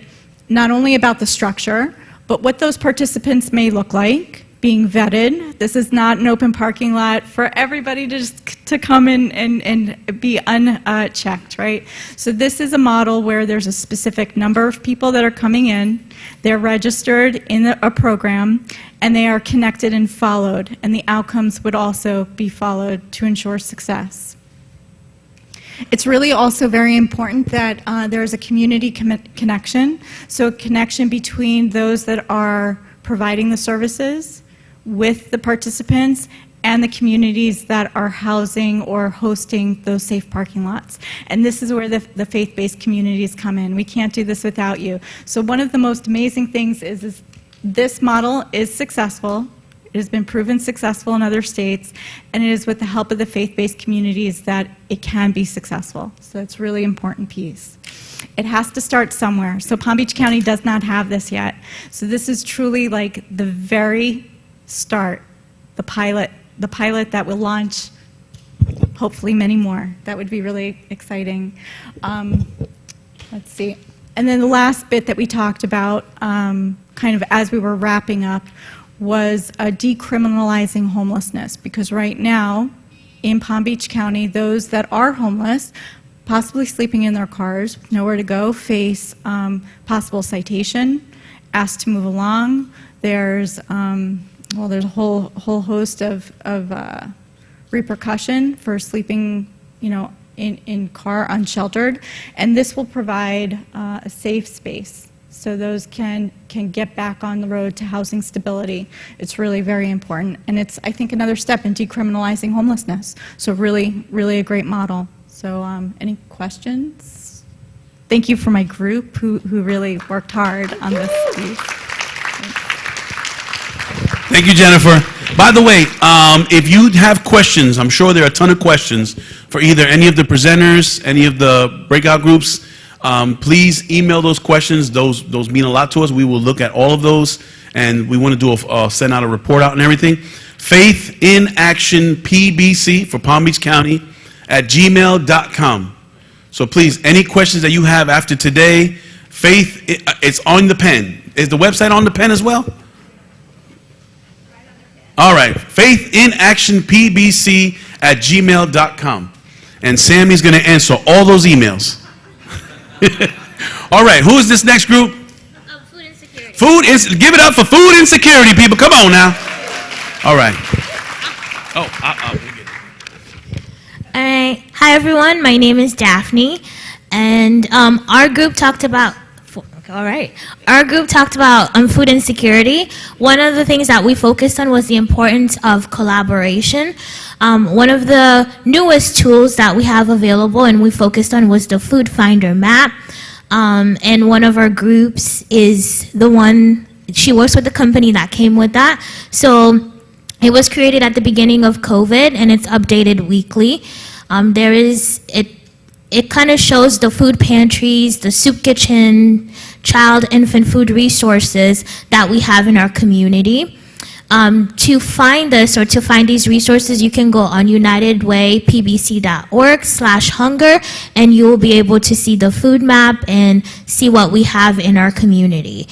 not only about the structure, but what those participants may look like, being vetted. This is not an open parking lot for everybody to come in and be unchecked, right? So this is a model where there's a specific number of people that are coming in, they're registered in a program, and they are connected and followed, and the outcomes would also be followed to ensure success. It's really also very important that there's a community connection, so a connection between those that are providing the services with the participants and the communities that are housing or hosting those safe parking lots. And this is where the faith-based communities come in. We can't do this without you. So one of the most amazing things is this model is successful. It has been proven successful in other states, and it is with the help of the faith-based communities that it can be successful. So it's a really important piece. It has to start somewhere. So Palm Beach County does not have this yet. So this is truly like the very start, the pilot that will launch hopefully many more. That would be really exciting. Let's see. And then the last bit that we talked about, kind of as we were wrapping up, was decriminalizing homelessness. Because right now, in Palm Beach County, those that are homeless possibly sleeping in their cars, with nowhere to go, face possible citation, asked to move along. There's there's a whole host of repercussion for sleeping, in car unsheltered, and this will provide a safe space so those can get back on the road to housing stability. It's really very important, and it's, I think, another step in decriminalizing homelessness. So really, really a great model. So any questions? Thank you for my group who really worked hard on this piece. Thank you, Jennifer. By the way, if you have questions, I'm sure there are a ton of questions for either any of the presenters, any of the breakout groups. Please email those questions. Those mean a lot to us. We will look at all of those, and we want to do send out a report out and everything. Faith in Action PBC for Palm Beach County @gmail.com. So please, any questions that you have after today, Faith, it's on the pen. Is the website on the pen as well? All right, Faith in Action PBC @gmail.com. And Sammy's going to answer all those emails. All right, who is this next group? Food insecurity. Give it up for food insecurity, people. Come on now. All right. All right. Hi, everyone. My name is Daphne, and our group talked about. All right. Our group talked about food insecurity. One of the things that we focused on was the importance of collaboration. One of the newest tools that we have available and we focused on was the Food Finder map. And one of our groups is the one, she works with the company that came with that. So it was created at the beginning of COVID and it's updated weekly. It kind of shows the food pantries, the soup kitchen, child, infant food resources that we have in our community. To find this or to find these resources, you can go on unitedwaypbc.org/hunger and you will be able to see the food map and see what we have in our community.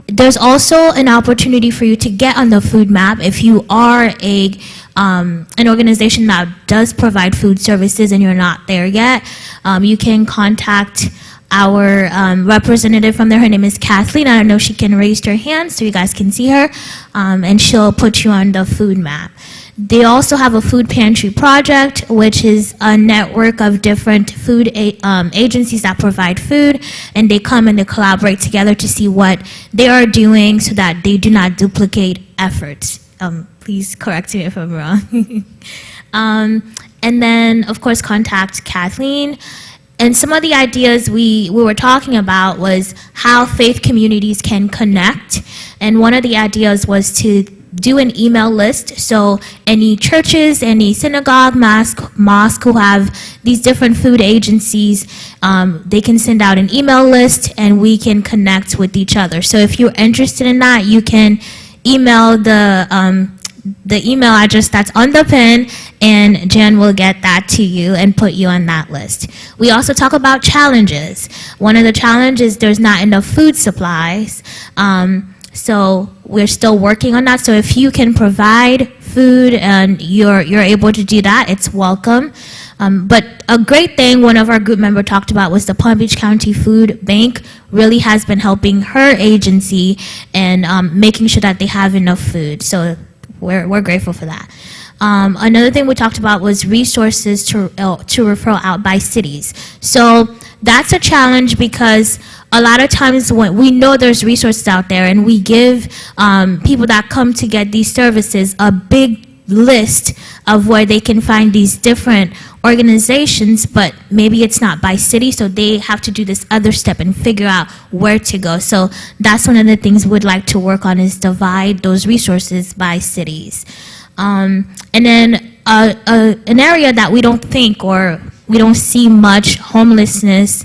There's also an opportunity for you to get on the food map if you are an organization that does provide food services and you're not there yet. You can contact our representative from there. Her name is Kathleen. I don't know if she can raise her hand so you guys can see her, and she'll put you on the food map. They also have a food pantry project, which is a network of different food agencies that provide food, and they come and they collaborate together to see what they are doing so that they do not duplicate efforts. Please correct me if I'm wrong. And then, of course, contact Kathleen. And some of the ideas we were talking about was how faith communities can connect. And one of the ideas was to do an email list. So any churches, any synagogue, mosque who have these different food agencies, they can send out an email list and we can connect with each other. So if you're interested in that, you can email the email address that's on the pin, and Jen will get that to you and put you on that list. We also talk about challenges. One of the challenges, there's not enough food supplies, so we're still working on that. So if you can provide food and you're able to do that, it's welcome. But a great thing one of our group members talked about was the Palm Beach County Food Bank really has been helping her agency and making sure that they have enough food. So we're grateful for that. Another thing we talked about was resources to refer out by cities. So that's a challenge because a lot of times when we know there's resources out there and we give people that come to get these services a big list of where they can find these different organizations, but maybe it's not by city, so they have to do this other step and figure out where to go. So that's one of the things we'd like to work on, is divide those resources by cities. And then an area that we don't think or we don't see much homelessness,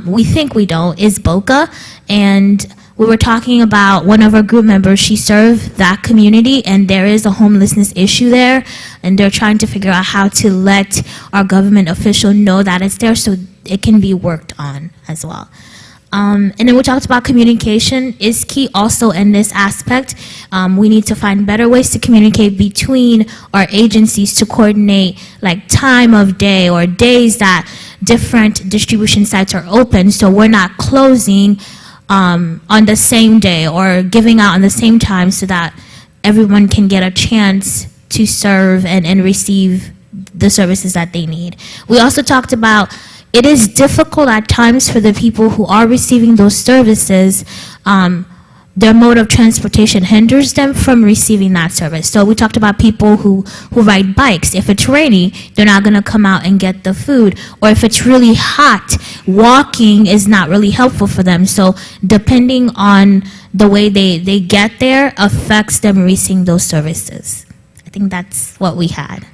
we think we don't, is Boca. And we were talking about one of our group members, she served that community, and there is a homelessness issue there, and they're trying to figure out how to let our government official know that it's there so it can be worked on as well. And then we talked about communication is key also in this aspect. We need to find better ways to communicate between our agencies to coordinate like time of day or days that different distribution sites are open, so we're not closing on the same day or giving out on the same time, so that everyone can get a chance to serve and receive the services that they need. We also talked about it is difficult at times for the people who are receiving those services. Their mode of transportation hinders them from receiving that service. So we talked about people who ride bikes. If it's rainy, they're not going to come out and get the food. Or if it's really hot, walking is not really helpful for them. So depending on the way they get there affects them receiving those services. I think that's what we had.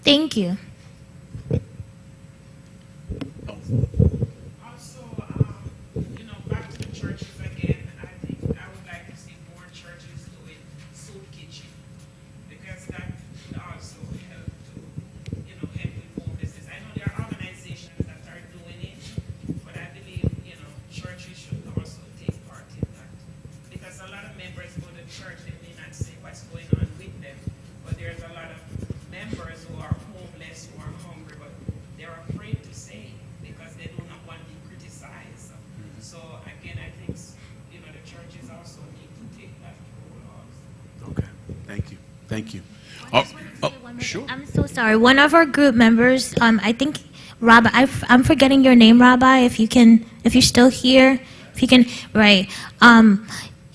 Thank you. Also, back to the churches again, I think I would like to see more churches doing soup kitchen, because that would also help to, help with homelessness. I know there are organizations that are doing it, but I believe, churches should also take part in that. Because a lot of members go to church, they may not say what's going on with them, but there's a lot of members who are homeless, who are hungry, but they're afraid to say because they do not want to be criticized. So again, I think the churches also need to take that role also. Okay, thank you, thank you. I just wanted to say one more sure. thing. I'm so sorry. One of our group members, I think, Rabbi, I'm forgetting your name, Rabbi, if you're still here, if you can, right.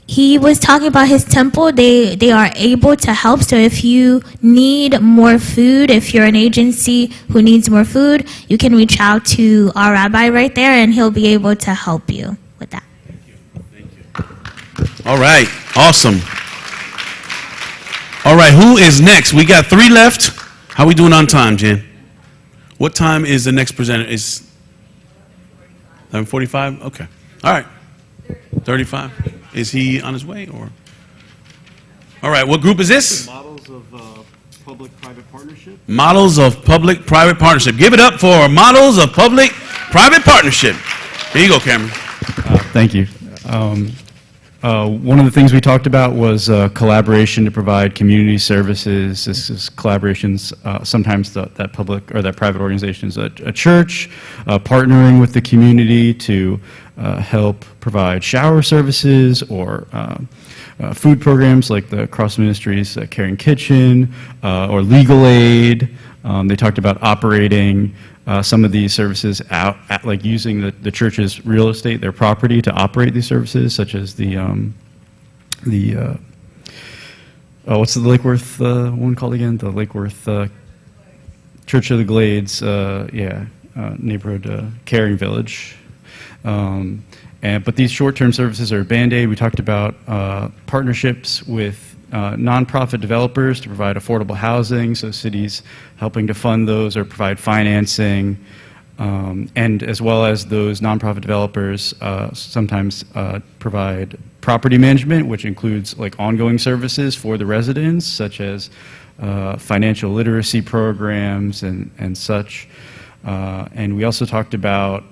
He was talking about his temple. They are able to help. So if you need more food, if you're an agency who needs more food, you can reach out to our rabbi right there, and he'll be able to help you with that. Thank you. All right, awesome. All right, who is next? We got 3 left. How we doing on time, Jen? What time is the next presenter? Is 11:45? Okay. All right. 35. Is he on his way, or? All right, what group is this? Models of public-private partnership. Models of Public-Private Partnership. Give it up for Models of Public-Private Partnership. Here you go, Cameron. Thank you. One of the things we talked about was collaboration to provide community services. This is collaborations, sometimes that public or that private organizations, a church, partnering with the community to help provide shower services or food programs like the Cross Ministries Caring Kitchen or legal aid. They talked about operating some of these services out, like using the church's real estate, their property, to operate these services, such as what's the Lake Worth one called again? The Lake Worth Church of the Glades, neighborhood caring village. But these short-term services are a Band-Aid. We talked about partnerships with nonprofit developers to provide affordable housing, so cities helping to fund those or provide financing, and as well as those nonprofit developers sometimes provide property management, which includes like ongoing services for the residents, such as financial literacy programs and such. And we also talked about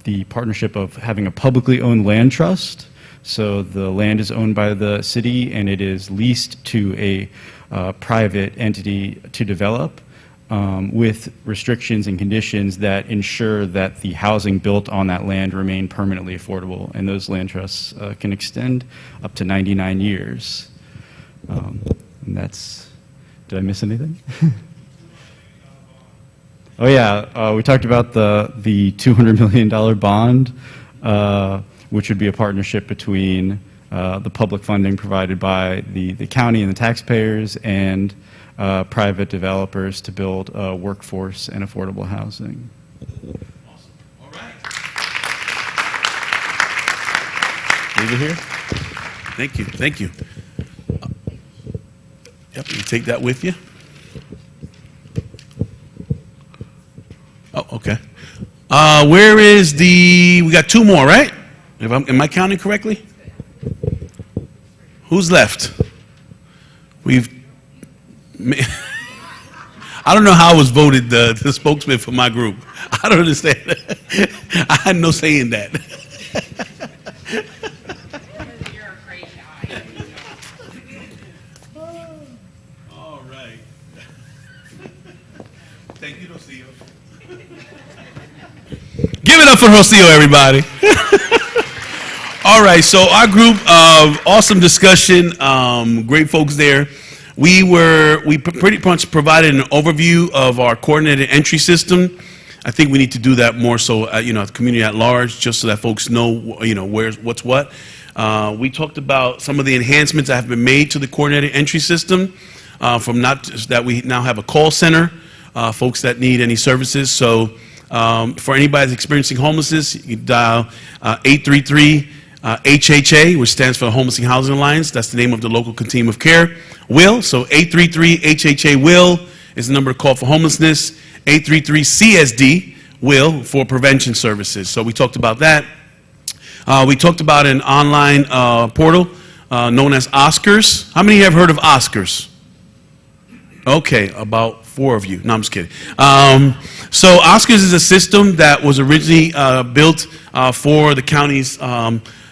the partnership of having a publicly owned land trust. So the land is owned by the city and it is leased to a private entity to develop. with restrictions and conditions that ensure that the housing built on that land remain permanently affordable. And those land trusts can extend up to 99 years. And that's, did I miss anything? Oh yeah, we talked about the $200 million bond, which would be a partnership between the public funding provided by the county and the taxpayers and private developers to build workforce and affordable housing. Awesome. All right. Leave it here. Thank you, thank you. Yep, you take that with you. Oh, okay. Where is we got two more, right? Am I counting correctly? Who's left? I don't know how I was voted the spokesman for my group. I don't understand. I had no say in that. You're a great guy. All right. Thank you, Rocio. Give it up for Rocio, everybody. All right, so our group, awesome discussion, great folks there. We pretty much provided an overview of our coordinated entry system. I think we need to do that more so, the community at large, just so that folks know, what's what. We talked about some of the enhancements that have been made to the coordinated entry system, from not just that we now have a call center, folks that need any services. So for anybody that's experiencing homelessness, you can dial 833 HHA, which stands for Homeless Housing Alliance. That's the name of the local continuum of care. WILL, so 833 HHA WILL is the number to call for homelessness. 833 CSD WILL for prevention services. So we talked about that. We talked about an online portal known as Oscars. How many have heard of Oscars? Okay, about 4 of you. No, I'm just kidding. So Oscars is a system that was originally built for the county's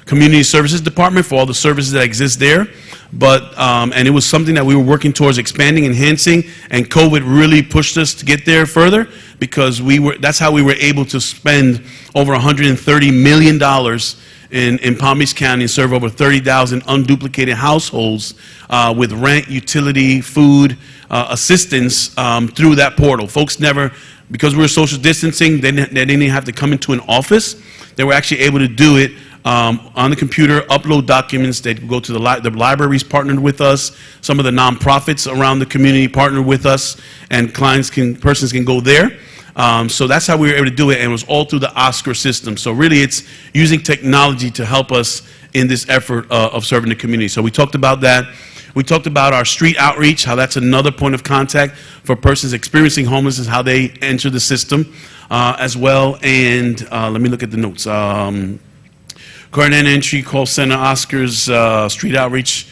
Community Services Department, for all the services that exist there. But, and it was something that we were working towards expanding, enhancing, and COVID really pushed us to get there further, because that's how we were able to spend over $130 million in Palm Beach County and serve over 30,000 unduplicated households with rent, utility, food, assistance through that portal. Folks never, because we were social distancing, they didn't have to come into an office. They were actually able to do it on the computer, upload documents. They'd go to the libraries partnered with us. Some of the nonprofits around the community partnered with us, and persons can go there. So that's how we were able to do it, and it was all through the Oscar system. So really, it's using technology to help us in this effort of serving the community. So we talked about that. We talked about our street outreach, how that's another point of contact for persons experiencing homelessness, how they enter the system as well. And let me look at the notes. Coordinated entry, call center, Oscars, street outreach.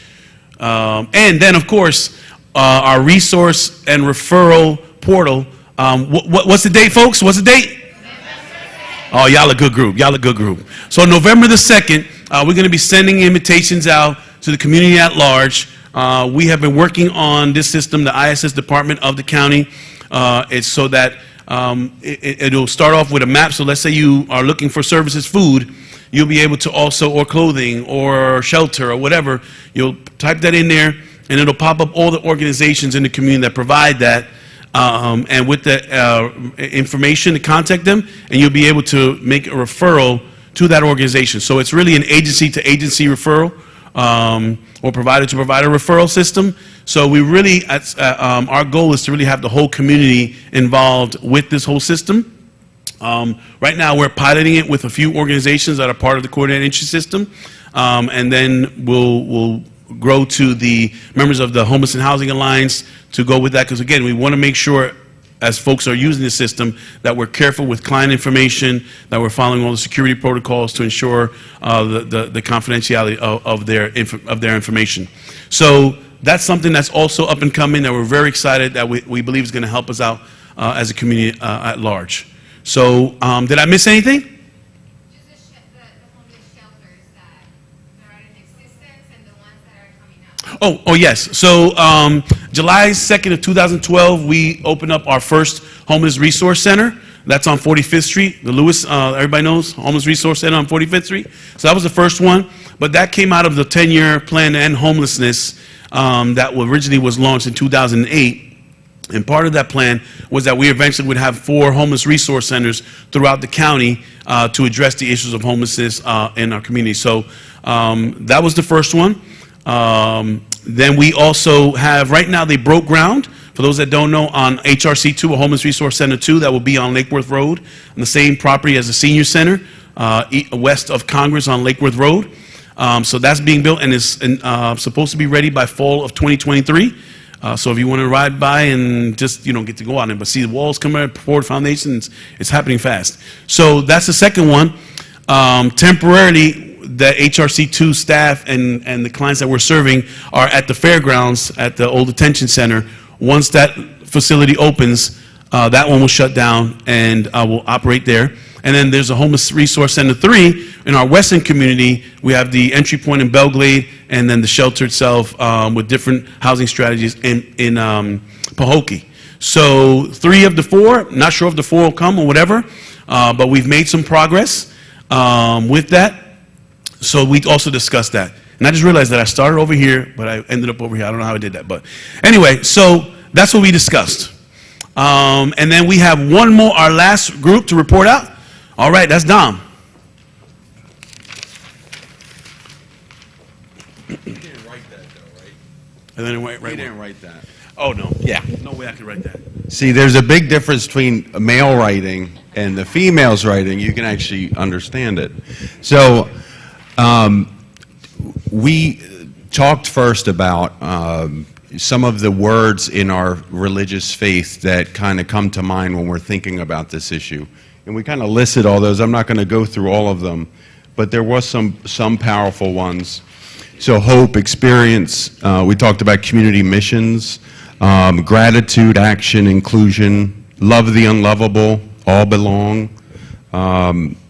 And then, of course, our resource and referral portal. What's the date, folks? What's the date? Oh, y'all a good group. Y'all a good group. So November the 2nd, we're going to be sending invitations out to the community at large. We have been working on this system, the ISS department of the county. It's so that it'll start off with a map. So let's say you are looking for services, food. You'll be able to also, or clothing, or shelter, or whatever. You'll type that in there, and it'll pop up all the organizations in the community that provide that. And with the information to contact them, and you'll be able to make a referral to that organization. So it's really an agency-to-agency referral, or provider-to-provider referral system. So we really, our goal is to really have the whole community involved with this whole system. Right now, we're piloting it with a few organizations that are part of the coordinated entry system, and then we'll grow to the members of the Homeless and Housing Alliance to go with that, because again, we want to make sure, as folks are using the system, that we're careful with client information, that we're following all the security protocols to ensure the confidentiality of their information. So that's something that's also up and coming that we're very excited that we believe is going to help us out as a community at large. So did I miss anything? Just the homeless shelters that are in existence and the ones that are coming Oh, yes. So July 2nd of 2012, we opened up our first homeless resource center. That's on 45th Street. The Lewis, everybody knows, homeless resource center on 45th Street. So that was the first one. But that came out of the 10-year plan to end homelessness that originally was launched in 2008. And part of that plan was that we eventually would have 4 homeless resource centers throughout the county to address the issues of homelessness in our community. So that was the first one. Then we also have, right now they broke ground, for those that don't know, on HRC2, a Homeless Resource Center 2, that will be on Lake Worth Road, on the same property as the Senior Center, west of Congress on Lake Worth Road. So that's being built and is supposed to be ready by fall of 2023. So if you want to ride by and just, get to go out there, but see the walls coming out, poured foundations, it's happening fast. So that's the second one. Temporarily, the HRC2 staff and the clients that we're serving are at the fairgrounds at the old detention center. Once that facility opens, that one will shut down and will operate there. And then there's a Homeless Resource Center 3 in our western community. We have the entry point in Belglade and then the shelter itself with different housing strategies in Pahokee. So 3 of the 4, not sure if the 4 will come or whatever, but we've made some progress with that. So we also discussed that. And I just realized that I started over here, but I ended up over here. I don't know how I did that. But anyway, so that's what we discussed. And then we have one more, our last group to report out. All right, that's Dom. You didn't write that though, right? And then right, You didn't write that. Oh, no. Yeah. No way I could write that. See, there's a big difference between male writing and the female's writing. You can actually understand it. So we talked first about some of the words in our religious faith that kind of come to mind when we're thinking about this issue. And we kind of listed all those. I'm not going to go through all of them, but there was some powerful ones. So hope, experience, we talked about community missions, gratitude, action, inclusion, love the unlovable, all belong,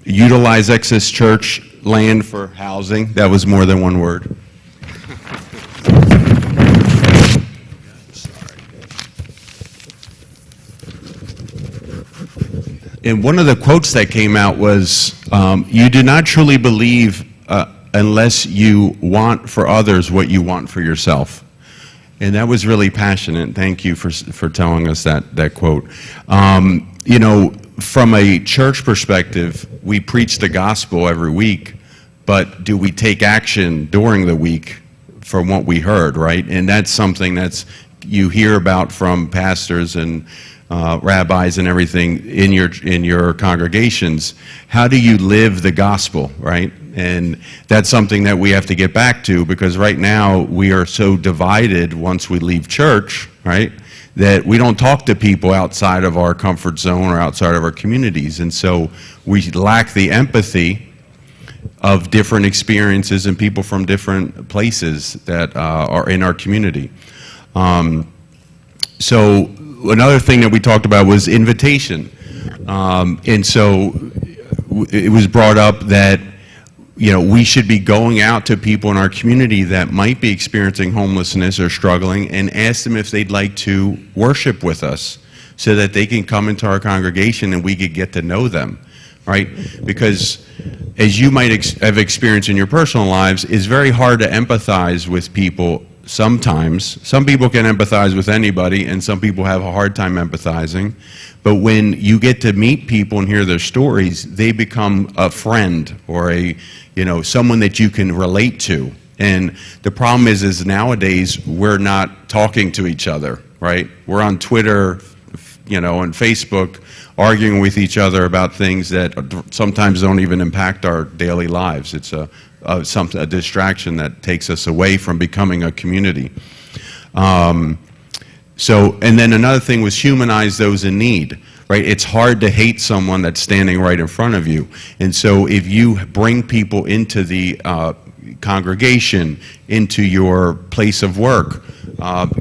utilize excess church land for housing. That was more than one word. And one of the quotes that came out was, you do not truly believe unless you want for others what you want for yourself. And that was really passionate. Thank you for telling us that quote. From a church perspective, we preach the gospel every week, but do we take action during the week from what we heard, right? And that's something you hear about from pastors and rabbis and everything in your congregations. How do you live the gospel, right? And that's something that we have to get back to, because right now we are so divided once we leave church, right, that we don't talk to people outside of our comfort zone or outside of our communities. And so we lack the empathy of different experiences and people from different places that are in our community. So another thing that we talked about was invitation. And so it was brought up that we should be going out to people in our community that might be experiencing homelessness or struggling and ask them if they'd like to worship with us so that they can come into our congregation and we could get to know them, right? Because as you might have experienced in your personal lives, it's very hard to empathize with people sometimes. Some people can empathize with anybody, and some people have a hard time empathizing. But when you get to meet people and hear their stories, they become a friend or someone that you can relate to. And the problem is nowadays we're not talking to each other, right? We're on Twitter, on Facebook, arguing with each other about things that sometimes don't even impact our daily lives. It's a distraction that takes us away from becoming a community. And then another thing was humanize those in need, right? It's hard to hate someone that's standing right in front of you. And so if you bring people into the congregation, into your place of work,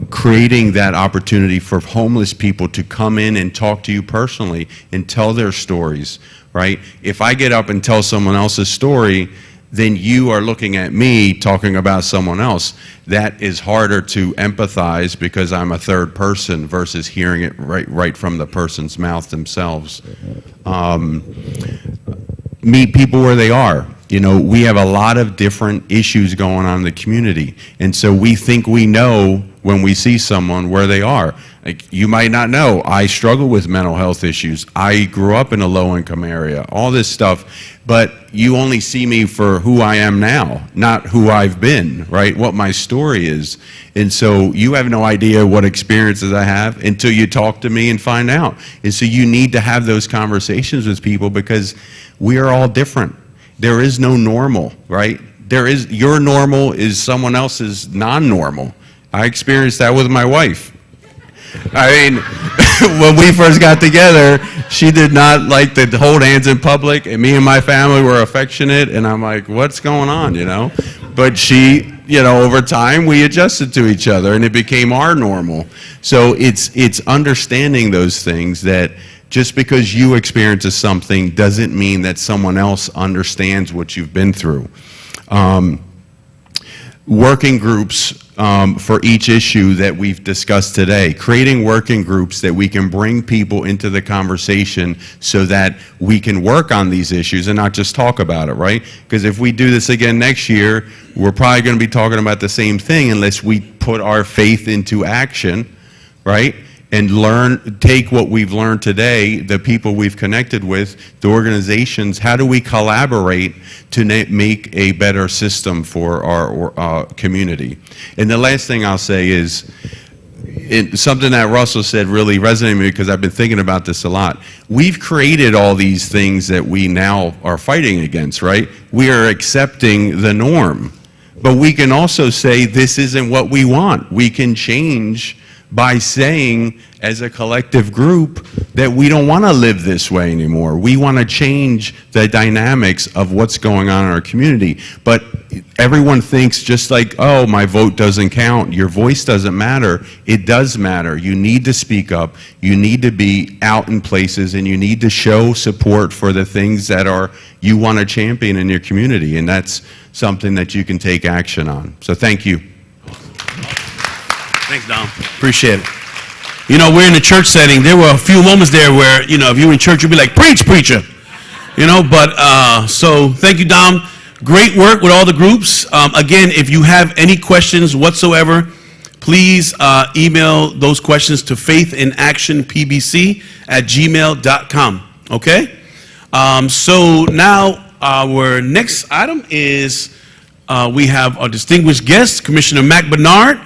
creating that opportunity for homeless people to come in and talk to you personally and tell their stories, right? If I get up and tell someone else's story, then you are looking at me talking about someone else. That is harder to empathize because I'm a third person versus hearing it right from the person's mouth themselves. Meet people where they are. You know, we have a lot of different issues going on in the community, and so we think we know when we see someone where they are. Like, you might not know, I struggle with mental health issues. I grew up in a low-income area, all this stuff, but you only see me for who I am now, not who I've been, right? What my story is. And so you have no idea what experiences I have until you talk to me and find out. And so you need to have those conversations with people because we are all different. There is no normal, right? Your normal is someone else's non-normal. I experienced that with my wife. I mean, when we first got together, she did not like to hold hands in public, and me and my family were affectionate, and I'm like, what's going on, you know? But she, you know, over time, we adjusted to each other, and it became our normal. So it's understanding those things, that just because you experience something doesn't mean that someone else understands what you've been through. Working groups for each issue that we've discussed today, creating working groups that we can bring people into the conversation so that we can work on these issues and not just talk about it, right? Because if we do this again next year, we're probably going to be talking about the same thing unless we put our faith into action, right? And take what we've learned today, the people we've connected with, the organizations, how do we collaborate to make a better system for our community? And the last thing I'll say is, something that Russell said really resonated with me because I've been thinking about this a lot. We've created all these things that we now are fighting against, right? We are accepting the norm. But we can also say this isn't what we want. We can change by saying, as a collective group, that we don't want to live this way anymore. We want to change the dynamics of what's going on in our community. But everyone thinks just like, oh, my vote doesn't count, your voice doesn't matter. It does matter. You need to speak up. You need to be out in places, and you need to show support for the things that you want to champion in your community. And that's something that you can take action on. So thank you. Thanks, Dom. Appreciate it. You know, we're in a church setting. There were a few moments there where, you know, if you were in church, you'd be like, preach, preacher. You know, but so thank you, Dom. Great work with all the groups. Again, if you have any questions whatsoever, please email those questions to faithinactionpbc@gmail.com. Okay? So now our next item is we have our distinguished guest, Commissioner Mac Bernard,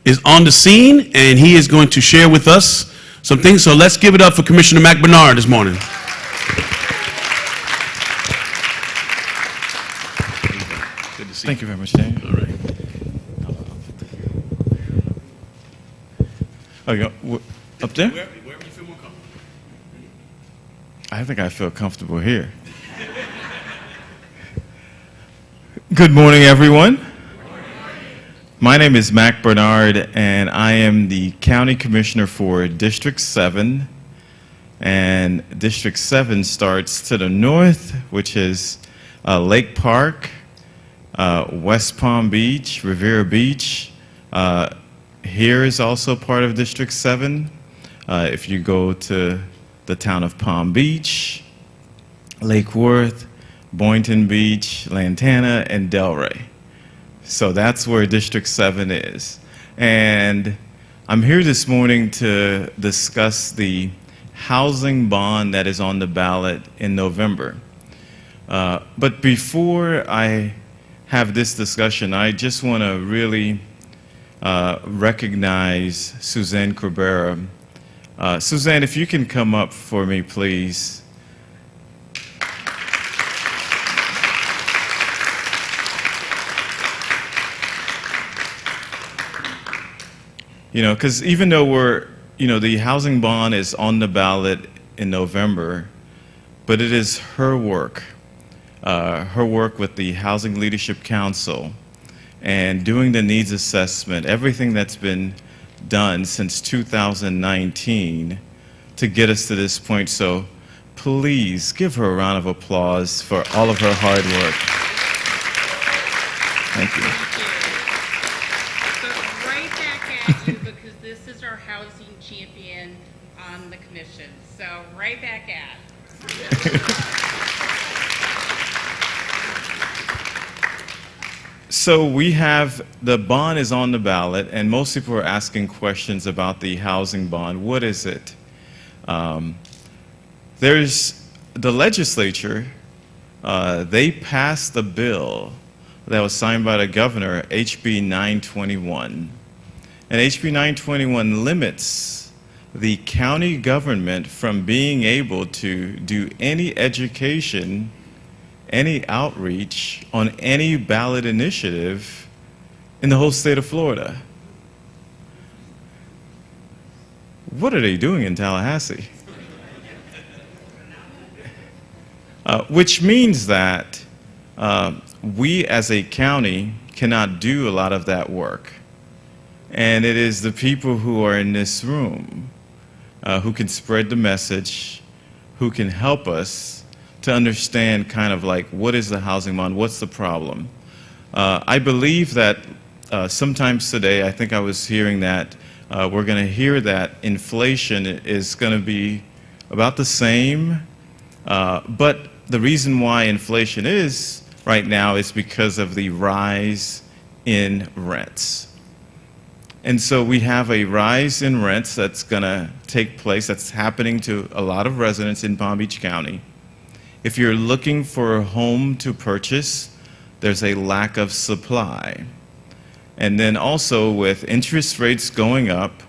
is on the scene, and he is going to share with us some things. So let's give it up for Commissioner Mac Bernard this morning. Good to see you. Thank you very much, Dan. All right. Oh, you go, up there? Wherever you feel more comfortable. I think I feel comfortable here. Good morning, everyone. My name is Mac Bernard, and I am the County Commissioner for District 7. And District 7 starts to the north, which is Lake Park, West Palm Beach, Riviera Beach. Here is also part of District 7. If you go to the town of Palm Beach, Lake Worth, Boynton Beach, Lantana, and Delray. So that's where District 7 is. And I'm here this morning to discuss the housing bond that is on the ballot in November. But before I have this discussion, I just want to really recognize Suzanne Cabrera. Suzanne, if you can come up for me, please. You know, because even though the housing bond is on the ballot in November, but it is her work with the Housing Leadership Council and doing the needs assessment, everything that's been done since 2019 to get us to this point. So please give her a round of applause for all of her hard work. four-star housing champion on the commission. So right back at. So we have, the bond is on the ballot, and most people are asking questions about the housing bond. What is it? There's the legislature, they passed a bill that was signed by the governor, HB 921. And HB 921 limits the county government from being able to do any education, any outreach on any ballot initiative in the whole state of Florida. What are they doing in Tallahassee? Which means that we as a county cannot do a lot of that work. And it is the people who are in this room who can spread the message, who can help us to understand kind of like what is the housing bond, what's the problem. I believe that sometimes today, I think I was hearing that we're going to hear that inflation is going to be about the same, but the reason why inflation is right now is because of the rise in rents. And so we have a rise in rents that's going to take place, that's happening to a lot of residents in Palm Beach County. If you're looking for a home to purchase, there's a lack of supply. And then also with interest rates going up,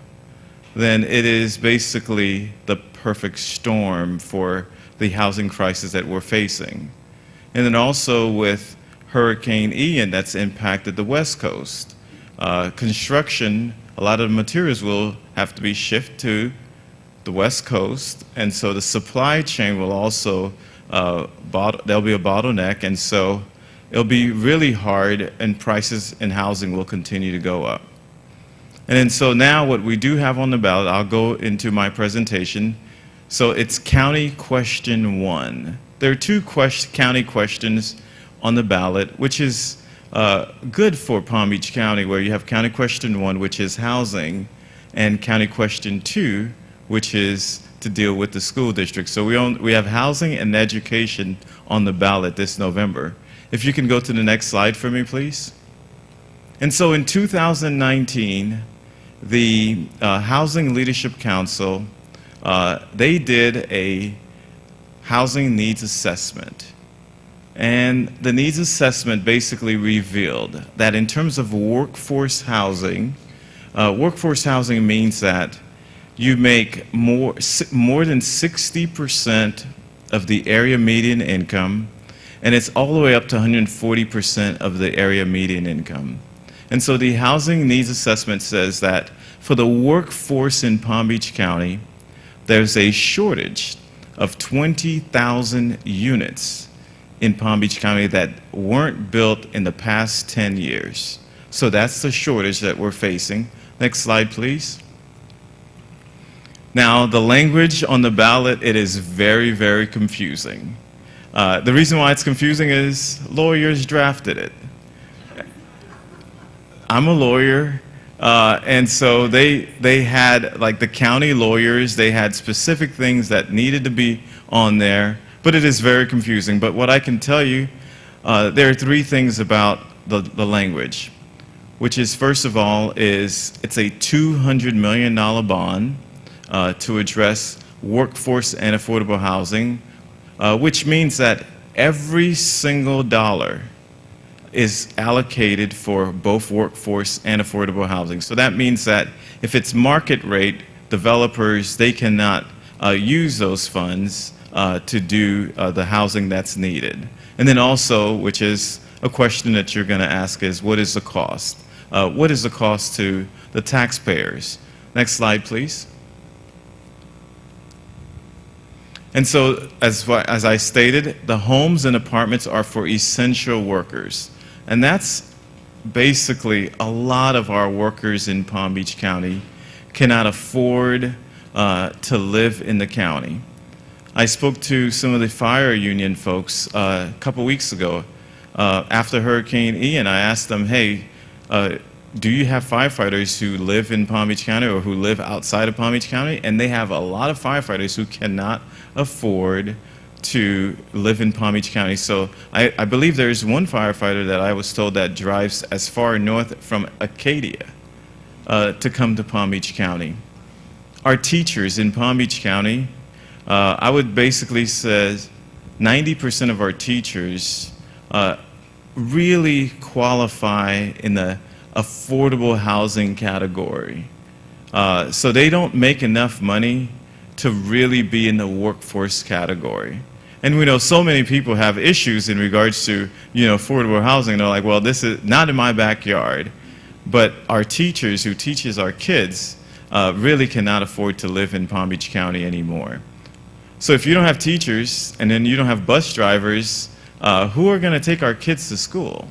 then it is basically the perfect storm for the housing crisis that we're facing. And then also with Hurricane Ian that's impacted the West Coast. Construction, a lot of the materials will have to be shipped to the West Coast, and so the supply chain will also, there'll be a bottleneck, and so it'll be really hard, and prices in housing will continue to go up. And then so now what we do have on the ballot, I'll go into my presentation. So it's County Question 1. There are two county questions on the ballot, which is good for Palm Beach County, where you have County Question 1, which is housing, and County Question 2, which is to deal with the school district. So we have housing and education on the ballot this November. If you can go to the next slide for me, please. And so in 2019, the Housing Leadership Council, they did a housing needs assessment. And the needs assessment basically revealed that in terms of workforce housing means that you make more than 60% of the area median income, and it's all the way up to 140% of the area median income. And so the housing needs assessment says that for the workforce in Palm Beach County, there's a shortage of 20,000 units in Palm Beach County that weren't built in the past 10 years. So that's the shortage that we're facing. Next slide, please. Now, the language on the ballot, it is very, very confusing. The reason why it's confusing is lawyers drafted it. I'm a lawyer, and so they had, like the county lawyers, they had specific things that needed to be on there, but it is very confusing. But what I can tell you, there are three things about the language, which is, first of all, it's a $200 million bond to address workforce and affordable housing, which means that every single dollar is allocated for both workforce and affordable housing. So that means that if it's market rate, developers, they cannot use those funds to do the housing that's needed. And then also, which is a question that you're going to ask, is what is the cost? What is the cost to the taxpayers? Next slide, please. And so, as I stated, the homes and apartments are for essential workers. And that's basically a lot of our workers in Palm Beach County cannot afford to live in the county. I spoke to some of the fire union folks a couple weeks ago after Hurricane Ian. I asked them, hey, do you have firefighters who live in Palm Beach County or who live outside of Palm Beach County? And they have a lot of firefighters who cannot afford to live in Palm Beach County. So I believe there's one firefighter that I was told that drives as far north from Acadia to come to Palm Beach County. Our teachers in Palm Beach County, I would basically say 90% of our teachers really qualify in the affordable housing category. So they don't make enough money to really be in the workforce category. And we know so many people have issues in regards to, affordable housing. They're like, well, this is not in my backyard. But our teachers who teaches our kids really cannot afford to live in Palm Beach County anymore. So if you don't have teachers and then you don't have bus drivers, who are going to take our kids to school?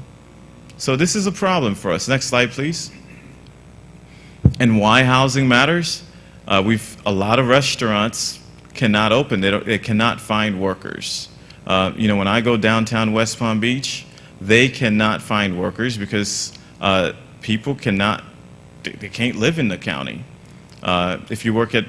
So this is a problem for us. Next slide, please. And why housing matters? A lot of restaurants cannot open. They cannot find workers. When I go downtown West Palm Beach, they cannot find workers because people they can't live in the county. If you work at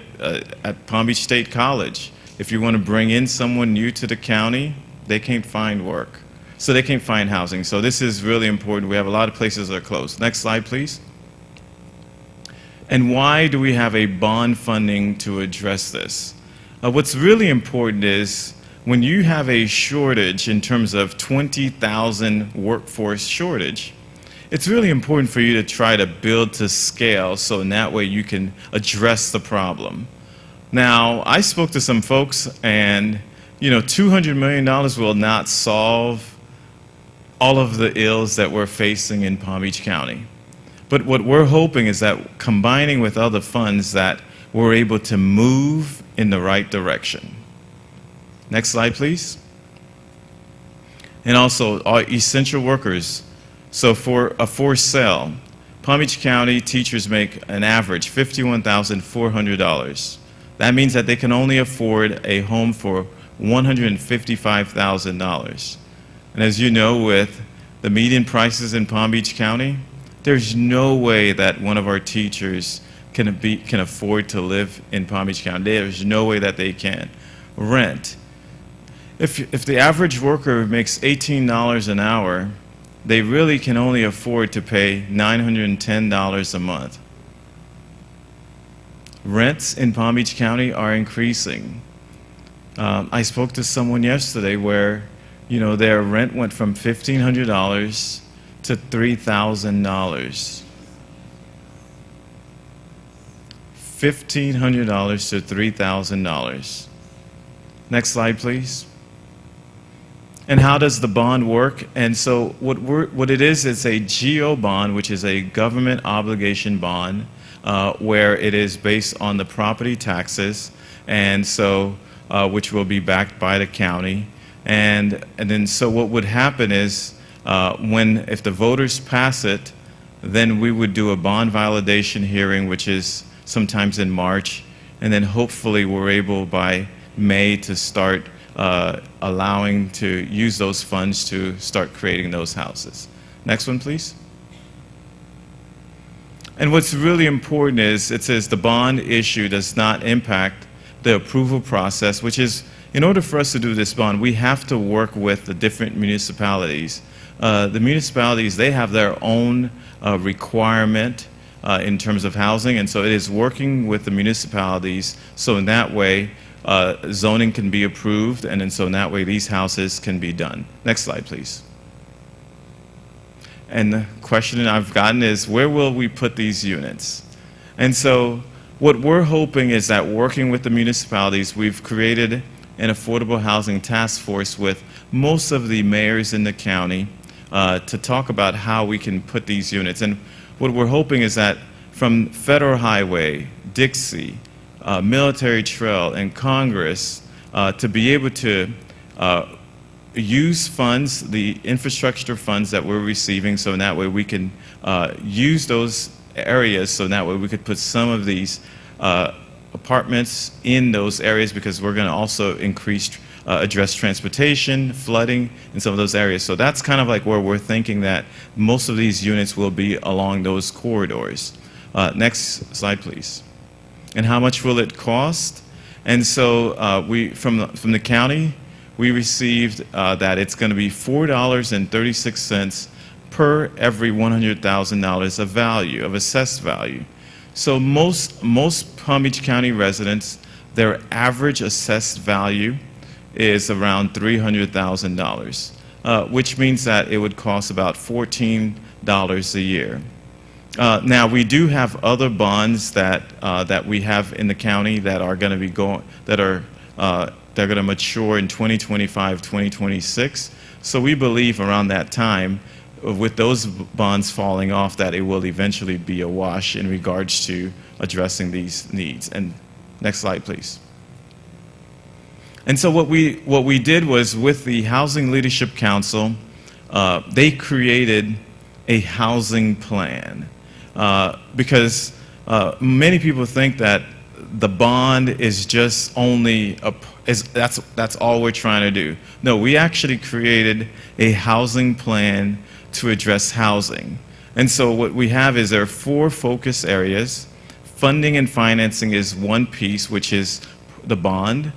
Palm Beach State College, if you want to bring in someone new to the county, they can't find work. So they can't find housing. So this is really important. We have a lot of places that are closed. Next slide, please. And why do we have a bond funding to address this? What's really important is when you have a shortage in terms of 20,000 workforce shortage, it's really important for you to try to build to scale so in that way you can address the problem. Now, I spoke to some folks and, $200 million will not solve all of the ills that we're facing in Palm Beach County. But what we're hoping is that combining with other funds that we're able to move in the right direction. Next slide, please. And also, our essential workers. So for sale, Palm Beach County teachers make an average $51,400. That means that they can only afford a home for $155,000. And as you know, with the median prices in Palm Beach County, there's no way that one of our teachers can afford to live in Palm Beach County. There's no way that they can. Rent. If the average worker makes $18 an hour, they really can only afford to pay $910 a month. Rents in Palm Beach County are increasing. I spoke to someone yesterday where, their rent went from $1,500 to $3,000. $1,500 to $3,000. Next slide, please. And how does the bond work? And so what it is, it's a GO bond, which is a government obligation bond, where it is based on the property taxes, and so which will be backed by the county. And then so what would happen is if the voters pass it, then we would do a bond validation hearing, which is sometimes in March, and then hopefully we're able by May to start allowing to use those funds to start creating those houses. Next one, please. And what's really important is it says the bond issue does not impact the approval process, which is in order for us to do this bond, we have to work with the different municipalities. The municipalities, they have their own requirement in terms of housing, and so it is working with the municipalities so in that way zoning can be approved, and then so in that way these houses can be done. Next slide, please. And the question that I've gotten is, where will we put these units? And so what we're hoping is that working with the municipalities, we've created an affordable housing task force with most of the mayors in the county to talk about how we can put these units. And what we're hoping is that from Federal Highway, Dixie, Military Trail, and Congress to be able to use funds, the infrastructure funds that we're receiving, so in that way we can use those areas, so in that way we could put some of these apartments in those areas, because we're going to also increase address transportation, flooding in some of those areas. So that's kind of like where we're thinking that most of these units will be along those corridors. Next slide, please. And how much will it cost? And so we, from the county, we received that it's going to be $4.36 per every $100,000 of value, of assessed value. So most Palm Beach County residents, their average assessed value is around $300,000, which means that it would cost about $14 a year. Now we do have other bonds that we have in the county that are going to be they're going to mature in 2025, 2026. So we believe around that time, with those bonds falling off, that it will eventually be a wash in regards to addressing these needs. And next slide, please. And so what we did was, with the Housing Leadership Council, they created a housing plan because many people think that the bond is just only that's all we're trying to do. No, we actually created a housing plan to address housing. And so what we have is there are 4 focus areas. Funding and financing is one piece, which is the bond.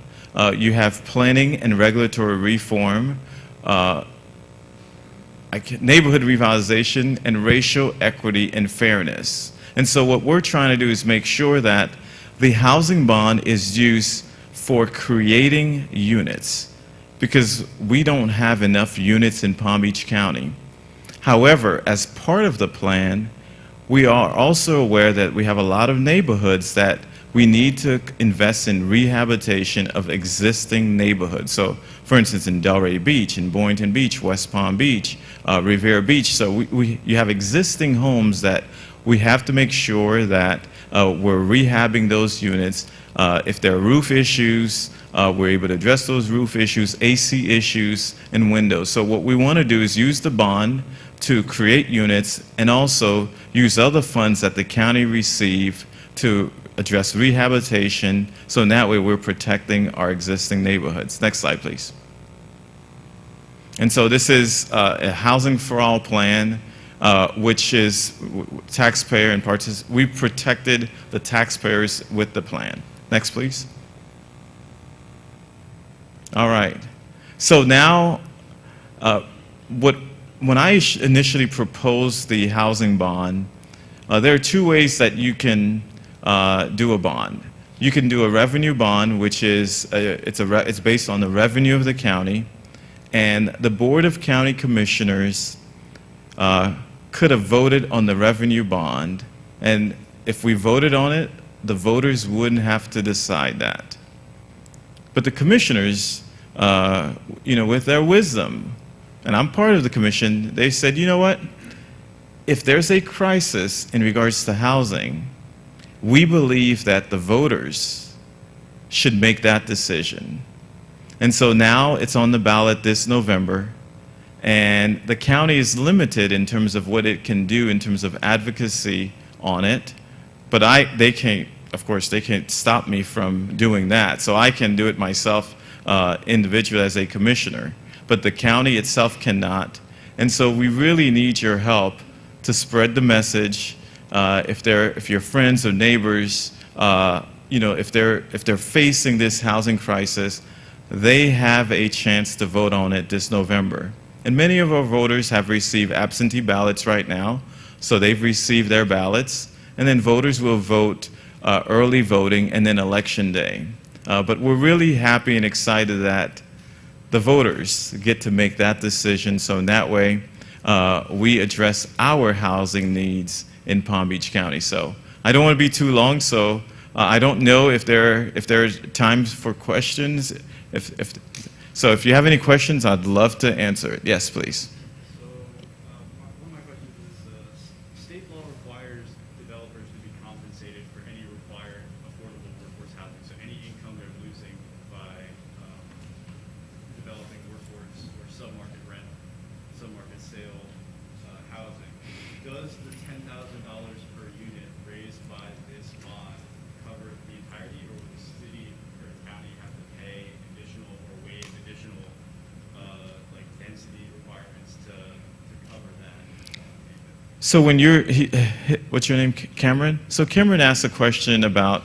You have planning and regulatory reform, neighborhood revitalization, and racial equity and fairness. And so what we're trying to do is make sure that the housing bond is used for creating units, because we don't have enough units in Palm Beach County. However, as part of the plan, we are also aware that we have a lot of neighborhoods that we need to invest in rehabilitation of existing neighborhoods. So, for instance, in Delray Beach, in Boynton Beach, West Palm Beach, Revere Beach. So you have existing homes that we have to make sure that we're rehabbing those units. If there are roof issues, we're able to address those roof issues, AC issues, and windows. So what we want to do is use the bond to create units and also use other funds that the county receive to address rehabilitation, so in that way we're protecting our existing neighborhoods. Next slide, please. And so this is a Housing for All plan, which is taxpayer and we protected the taxpayers with the plan. Next, please. All right. So now, when I initially proposed the housing bond, there are 2 ways that you can do a bond. You can do a revenue bond, which is it's based on the revenue of the county, and the Board of County Commissioners could have voted on the revenue bond, and if we voted on it, the voters wouldn't have to decide that. But the commissioners, with their wisdom, and I'm part of the commission, they said, you know what? If there's a crisis in regards to housing, we believe that the voters should make that decision. And so now it's on the ballot this November, and the county is limited in terms of what it can do in terms of advocacy on it, but they can't stop me from doing that. So I can do it myself individually as a commissioner, but the county itself cannot. And so we really need your help to spread the message. If your friends or neighbors, if they're facing this housing crisis, they have a chance to vote on it this November. And many of our voters have received absentee ballots right now, so they've received their ballots, and then voters will vote early voting and then election day. But we're really happy and excited that the voters get to make that decision, so in that way we address our housing needs in Palm Beach County. So I don't want to be too long, so I don't know if there are times for questions. So if you have any questions, I'd love to answer it. Yes, please. So one of my questions is, state law requires developers to be compensated for any required affordable workforce housing. So any income they're losing by developing workforce or sub-market rent, sub-market sale housing. Does the $10,000 per unit raised by this bond cover the entirety, or would the city or county have to pay additional or waive additional So when what's your name, Cameron? So Cameron asked a question about,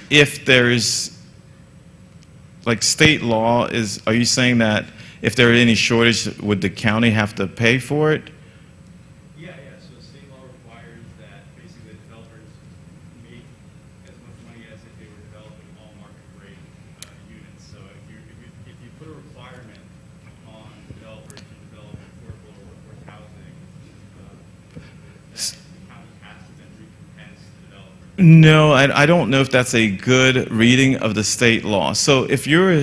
if there's, like state law is, are you saying that if there are any shortage, would the county have to pay for it? Yeah. So state law requires that basically the developers make as much money as if they were developing all market rate units. So if you put a requirement on developers to develop affordable or workforce housing, the county has to then recompense the developer. No, I don't know if that's a good reading of the state law. So if you're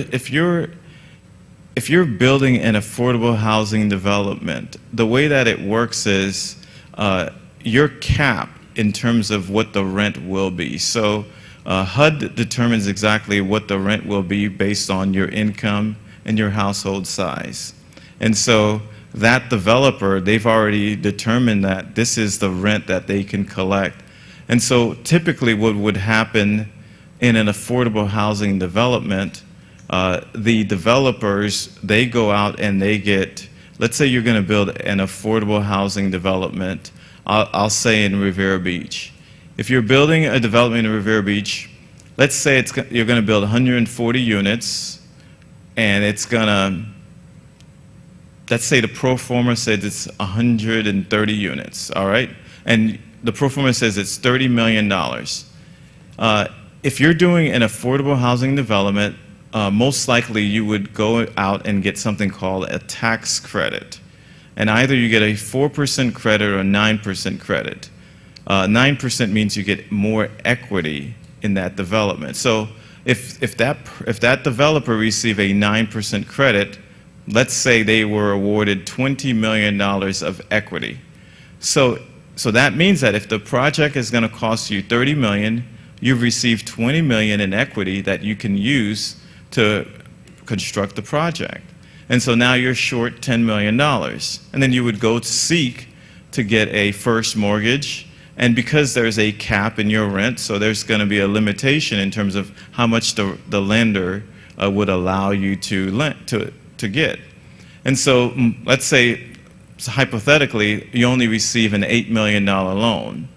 building an affordable housing development, the way that it works is your cap in terms of what the rent will be. So HUD determines exactly what the rent will be based on your income and your household size. And so that developer, they've already determined that this is the rent that they can collect. And so typically what would happen in an affordable housing development, the developers, they go out and they get, let's say you're going to build an affordable housing development, I'll say in Rivera Beach. If you're building a development in Rivera Beach, let's say you're going to build 140 units, and it's going to, let's say the pro forma says it's 130 units, all right? And the pro forma says it's $30 million. If you're doing an affordable housing development, most likely you would go out and get something called a tax credit. And either you get a 4% credit or a 9% credit. 9% means you get more equity in that development. So if that developer received a 9% credit, let's say they were awarded $20 million of equity. So that means that if the project is going to cost you $30 million, you've received $20 million in equity that you can use to construct the project. And so now you're short $10 million. And then you would go to seek to get a first mortgage. And because there's a cap in your rent, so there's going to be a limitation in terms of how much the lender would allow you to get. And so let's say, hypothetically, you only receive an $8 million loan.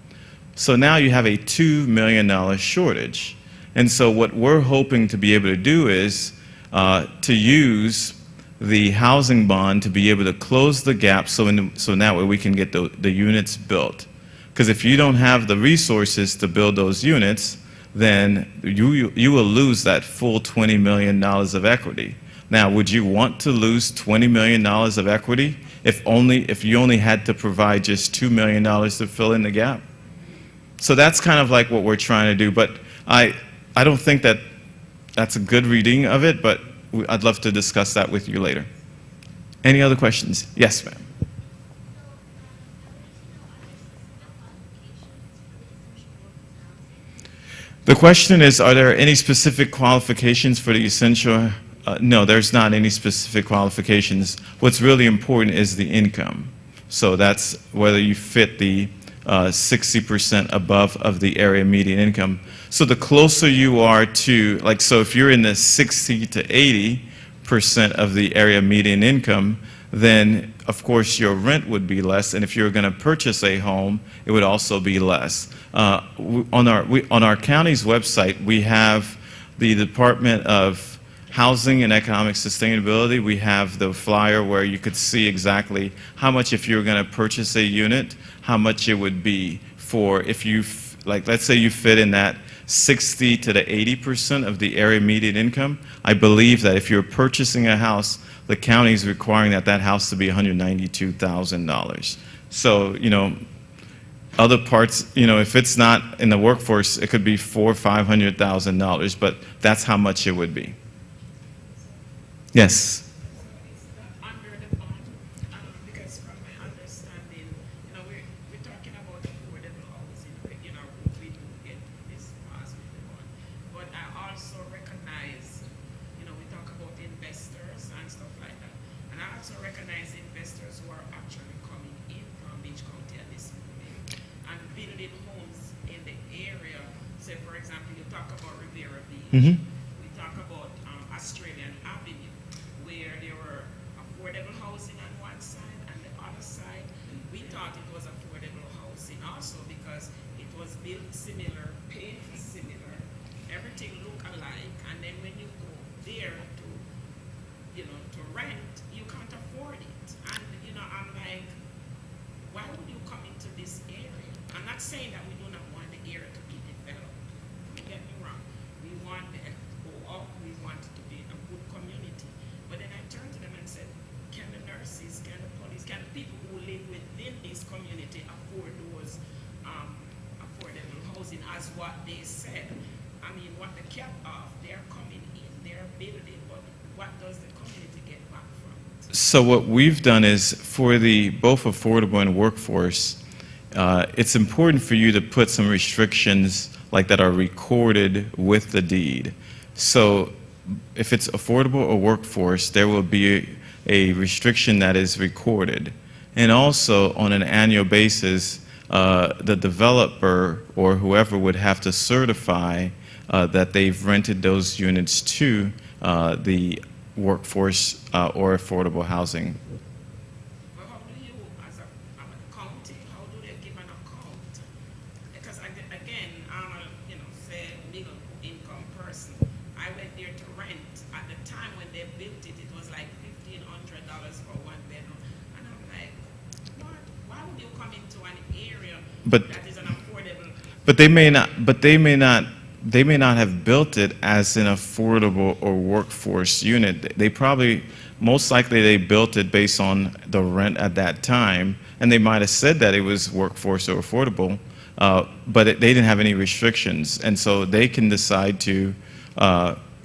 So now you have a $2 million shortage. And so what we're hoping to be able to do is to use the housing bond to be able to close the gap so that way we can get the units built. Because if you don't have the resources to build those units, then you will lose that full $20 million of equity. Now, would you want to lose $20 million of equity if you only had to provide just $2 million to fill in the gap? So that's kind of like what we're trying to do. But I don't think that that's a good reading of it, but I'd love to discuss that with you later. Any other questions? Yes, ma'am. The question is, are there any specific qualifications for the essential? No, there's not any specific qualifications. What's really important is the income. So that's whether you fit the 60% above of the area median income. So the closer you are to, so if you're in the 60 to 80% of the area median income, then of course your rent would be less, and if you're going to purchase a home, it would also be less. On our county's website, we have the Department of Housing and Economic Sustainability. We have the flyer where you could see exactly how much, if you were going to purchase a unit, how much it would be for if you, let's say you fit in that 60 to the 80% of the area median income. I believe that if you're purchasing a house, the county is requiring that house to be $192,000. So, other parts, if it's not in the workforce, it could be $400,000 or $500,000, but that's how much it would be. Yes. Under the bond, because from my understanding, we're talking about affordable housing, we do get this passed with the bond. But I also recognize, we talk about investors and stuff like that. And I also recognize investors who are actually coming in from Beach County at this moment and building homes in the area. Say, for example, you talk about Rivera Beach. Mm-hmm. We talk about Australian Avenue, where there were affordable housing on one side, and the other side, we talk thought it was affordable housing also because it was built similar, paid similar, everything looked alike, and then when you go there to, to rent, you can't afford it. And, I'm like, why would you come into this area? I'm not saying that we do not want the area to be developed. Don't get me wrong. We want it to go up. We want it to be a good community. But then I turned to them and said, can the nurses, can the police, can the people who live within this community afford those affordable housing as what they said? I mean, what the cap off, they're coming in, they're building, but what does the community get back from it? So what we've done is for the both affordable and workforce, it's important for you to put some restrictions like that are recorded with the deed. So if it's affordable or workforce, there will be a restriction that is recorded. And also on an annual basis, the developer or whoever would have to certify that they've rented those units to the workforce or affordable housing. But how do you, as a county, how do they give an account? Because again, I'm a say middle income person. I went there to rent. At the time when they built it, it was like $1,500 for one bedroom, and I'm like, what? Why would you come into an area that is an affordable? But they may not. But they may not. They may not have built it as an affordable or workforce unit. They probably, most likely, they built it based on the rent at that time, and they might have said that it was workforce or affordable, but they didn't have any restrictions, and so they can decide to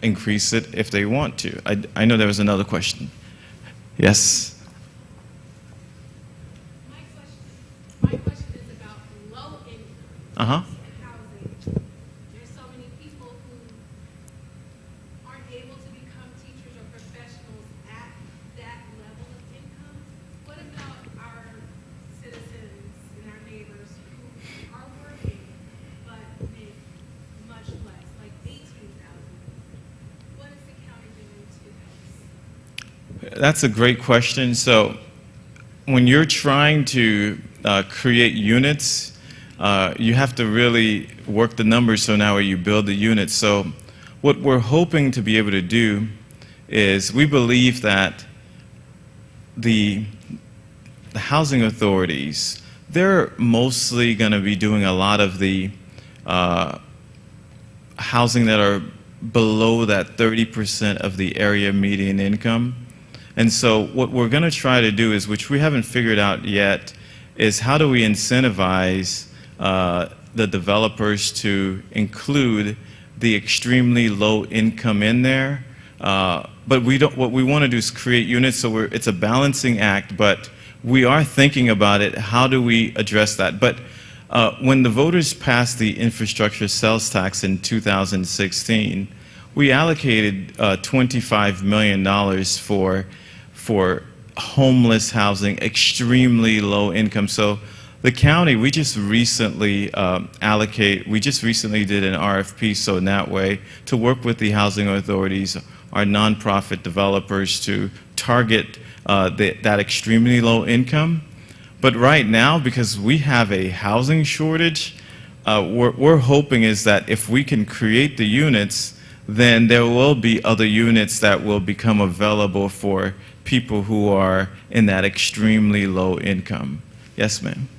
increase it if they want to. I know there was another question. Yes. My question is about low income. Uh-huh. That's a great question. So when you're trying to create units, you have to really work the numbers so now you build the units. So what we're hoping to be able to do is we believe that the housing authorities, they're mostly going to be doing a lot of the housing that are below that 30% of the area median income. And so what we're going to try to do is, which we haven't figured out yet, is how do we incentivize the developers to include the extremely low income in there. But we don't, what we want to do is create units, so it's a balancing act, but we are thinking about it, how do we address that? But when the voters passed the infrastructure sales tax in 2016, we allocated $25 million for homeless housing, extremely low income. So the county, we just recently did an RFP, so in that way, to work with the housing authorities, our nonprofit developers, to target that extremely low income. But right now, because we have a housing shortage, we're hoping is that if we can create the units, then there will be other units that will become available for people who are in that extremely low income. Yes, ma'am.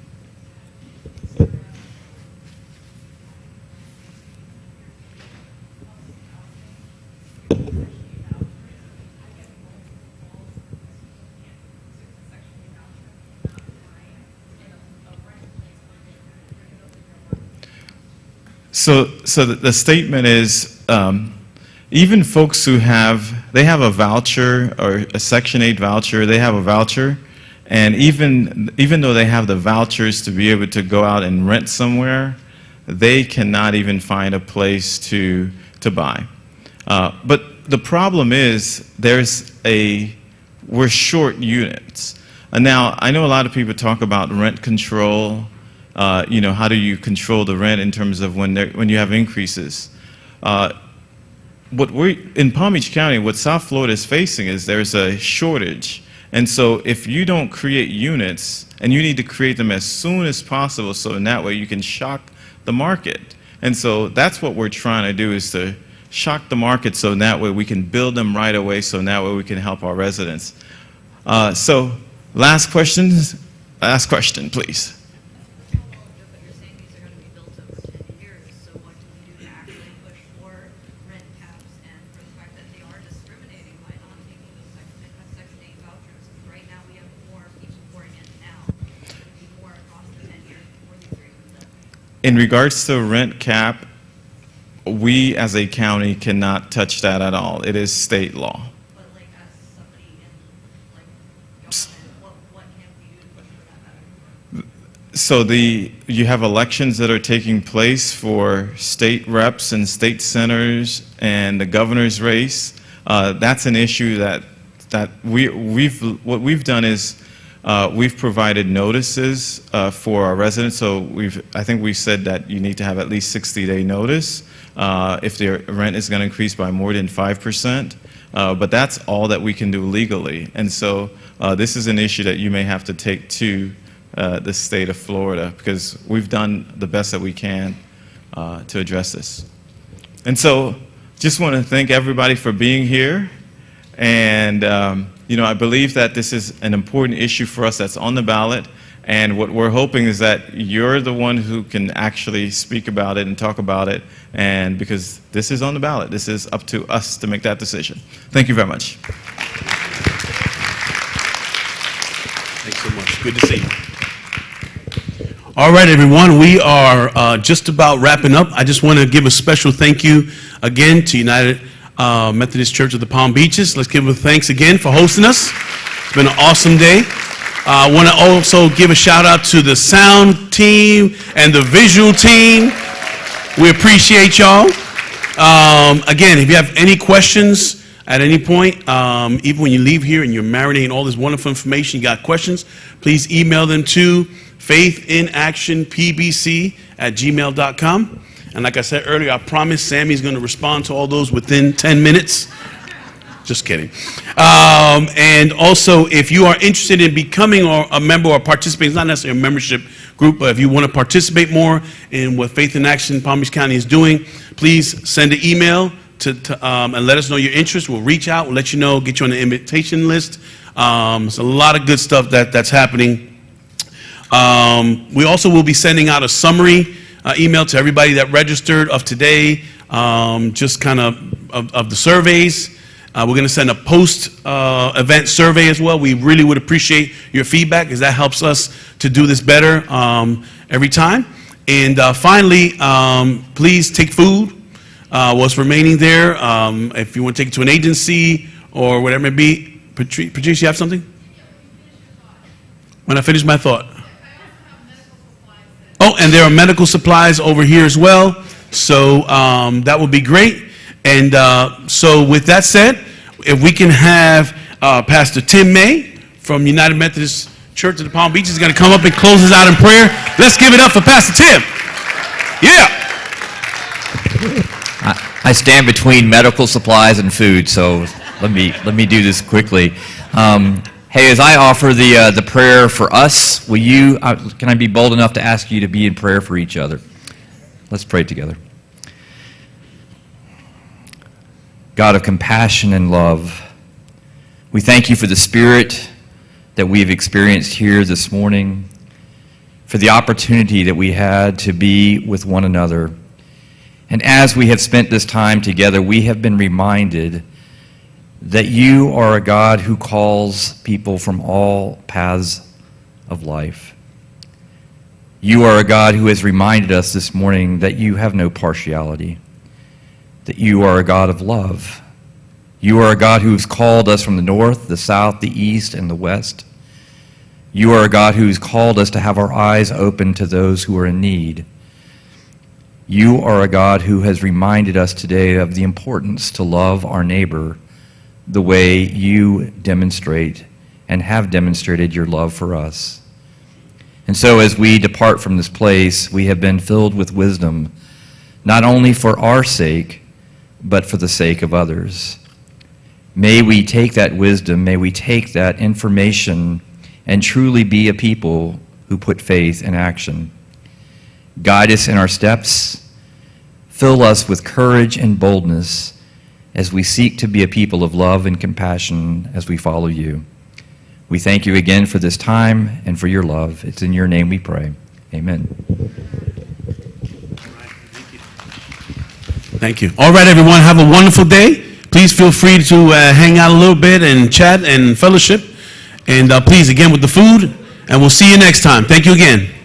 So the statement is, even folks who have a voucher or a Section 8 voucher, they have a voucher, and even though they have the vouchers to be able to go out and rent somewhere, they cannot even find a place to buy. But the problem is we're short units. And now I know a lot of people talk about rent control. How do you control the rent in terms of when you have increases? In Palm Beach County, what South Florida is facing is there's a shortage. And so if you don't create units, and you need to create them as soon as possible, so in that way you can shock the market. And so that's what we're trying to do, is to shock the market so in that way we can build them right away, so in that way we can help our residents. So last question, please. You're saying these are going to be built over 10 years, so what do we do to actually push for rent caps and for the fact that they are discriminating by not taking those Section 8 vouchers? Right now, we have more people pouring in now. It would be more across the 10 years before these rates are done. In regards to rent cap, we as a county cannot touch that at all. It is state law. But like as somebody in like government, what can we do to push for that better? So you have elections that are taking place for state reps and state senators and the governor's race. That's an issue that what we've done is we've provided notices for our residents. So I think we said that you need to have at least 60-day notice if their rent is going to increase by more than 5%. But that's all that we can do legally. And so this is an issue that you may have to take to the state of Florida, because we've done the best that we can to address this. And so just want to thank everybody for being here. And I believe that this is an important issue for us that's on the ballot. And what we're hoping is that you're the one who can actually speak about it and talk about it. And because this is on the ballot, this is up to us to make that decision. Thank you very much. Thanks so much. Good to see you. All right, everyone, we are just about wrapping up. I just want to give a special thank you again to United Methodist Church of the Palm Beaches. Let's give them thanks again for hosting us. It's been an awesome day. I want to also give a shout out to the sound team and the visual team. We appreciate y'all. Again, if you have any questions at any point, even when you leave here and you're marinating all this wonderful information, you got questions, please email them to faithinactionpbc@gmail.com. And like I said earlier, I promise Sammy's going to respond to all those within 10 minutes. Just kidding. And also, if you are interested in becoming a member or participating, it's not necessarily a membership group, but if you want to participate more in what Faith in Action Palm Beach County is doing, please send an email and let us know your interest. We'll reach out, we'll let you know, get you on the invitation list. There's a lot of good stuff that's happening. We also will be sending out a summary email to everybody that registered of today, just kind of the surveys. We're going to send a post-event survey as well. We really would appreciate your feedback, because that helps us to do this better every time. And finally, please take food, what's remaining there. If you want to take it to an agency or whatever it may be. Patrice, you have something? When I finish my thought. Oh, and there are medical supplies over here as well. So that would be great. And so with that said, if we can have Pastor Tim May from United Methodist Church of the Palm Beaches is going to come up and close us out in prayer. Let's give it up for Pastor Tim. Yeah. I stand between medical supplies and food, so let me do this quickly. Hey, as I offer the prayer for us, can I be bold enough to ask you to be in prayer for each other? Let's pray together. God of compassion and love, we thank you for the Spirit that we've experienced here this morning, for the opportunity that we had to be with one another. And as we have spent this time together, we have been reminded that you are a God who calls people from all paths of life. You are a God who has reminded us this morning that you have no partiality, that you are a God of love. You are a God who has called us from the north, the south, the east, and the west. You are a God who has called us to have our eyes open to those who are in need. You are a God who has reminded us today of the importance to love our neighbor the way you demonstrate and have demonstrated your love for us. And so as we depart from this place, we have been filled with wisdom, not only for our sake, but for the sake of others. May we take that wisdom, may we take that information and truly be a people who put faith in action. Guide us in our steps. Fill us with courage and boldness as we seek to be a people of love and compassion as we follow you. We thank you again for this time and for your love. It's in your name we pray. Amen. Thank you. All right, everyone, have a wonderful day. Please feel free to hang out a little bit and chat and fellowship. And please, again, with the food. And we'll see you next time. Thank you again.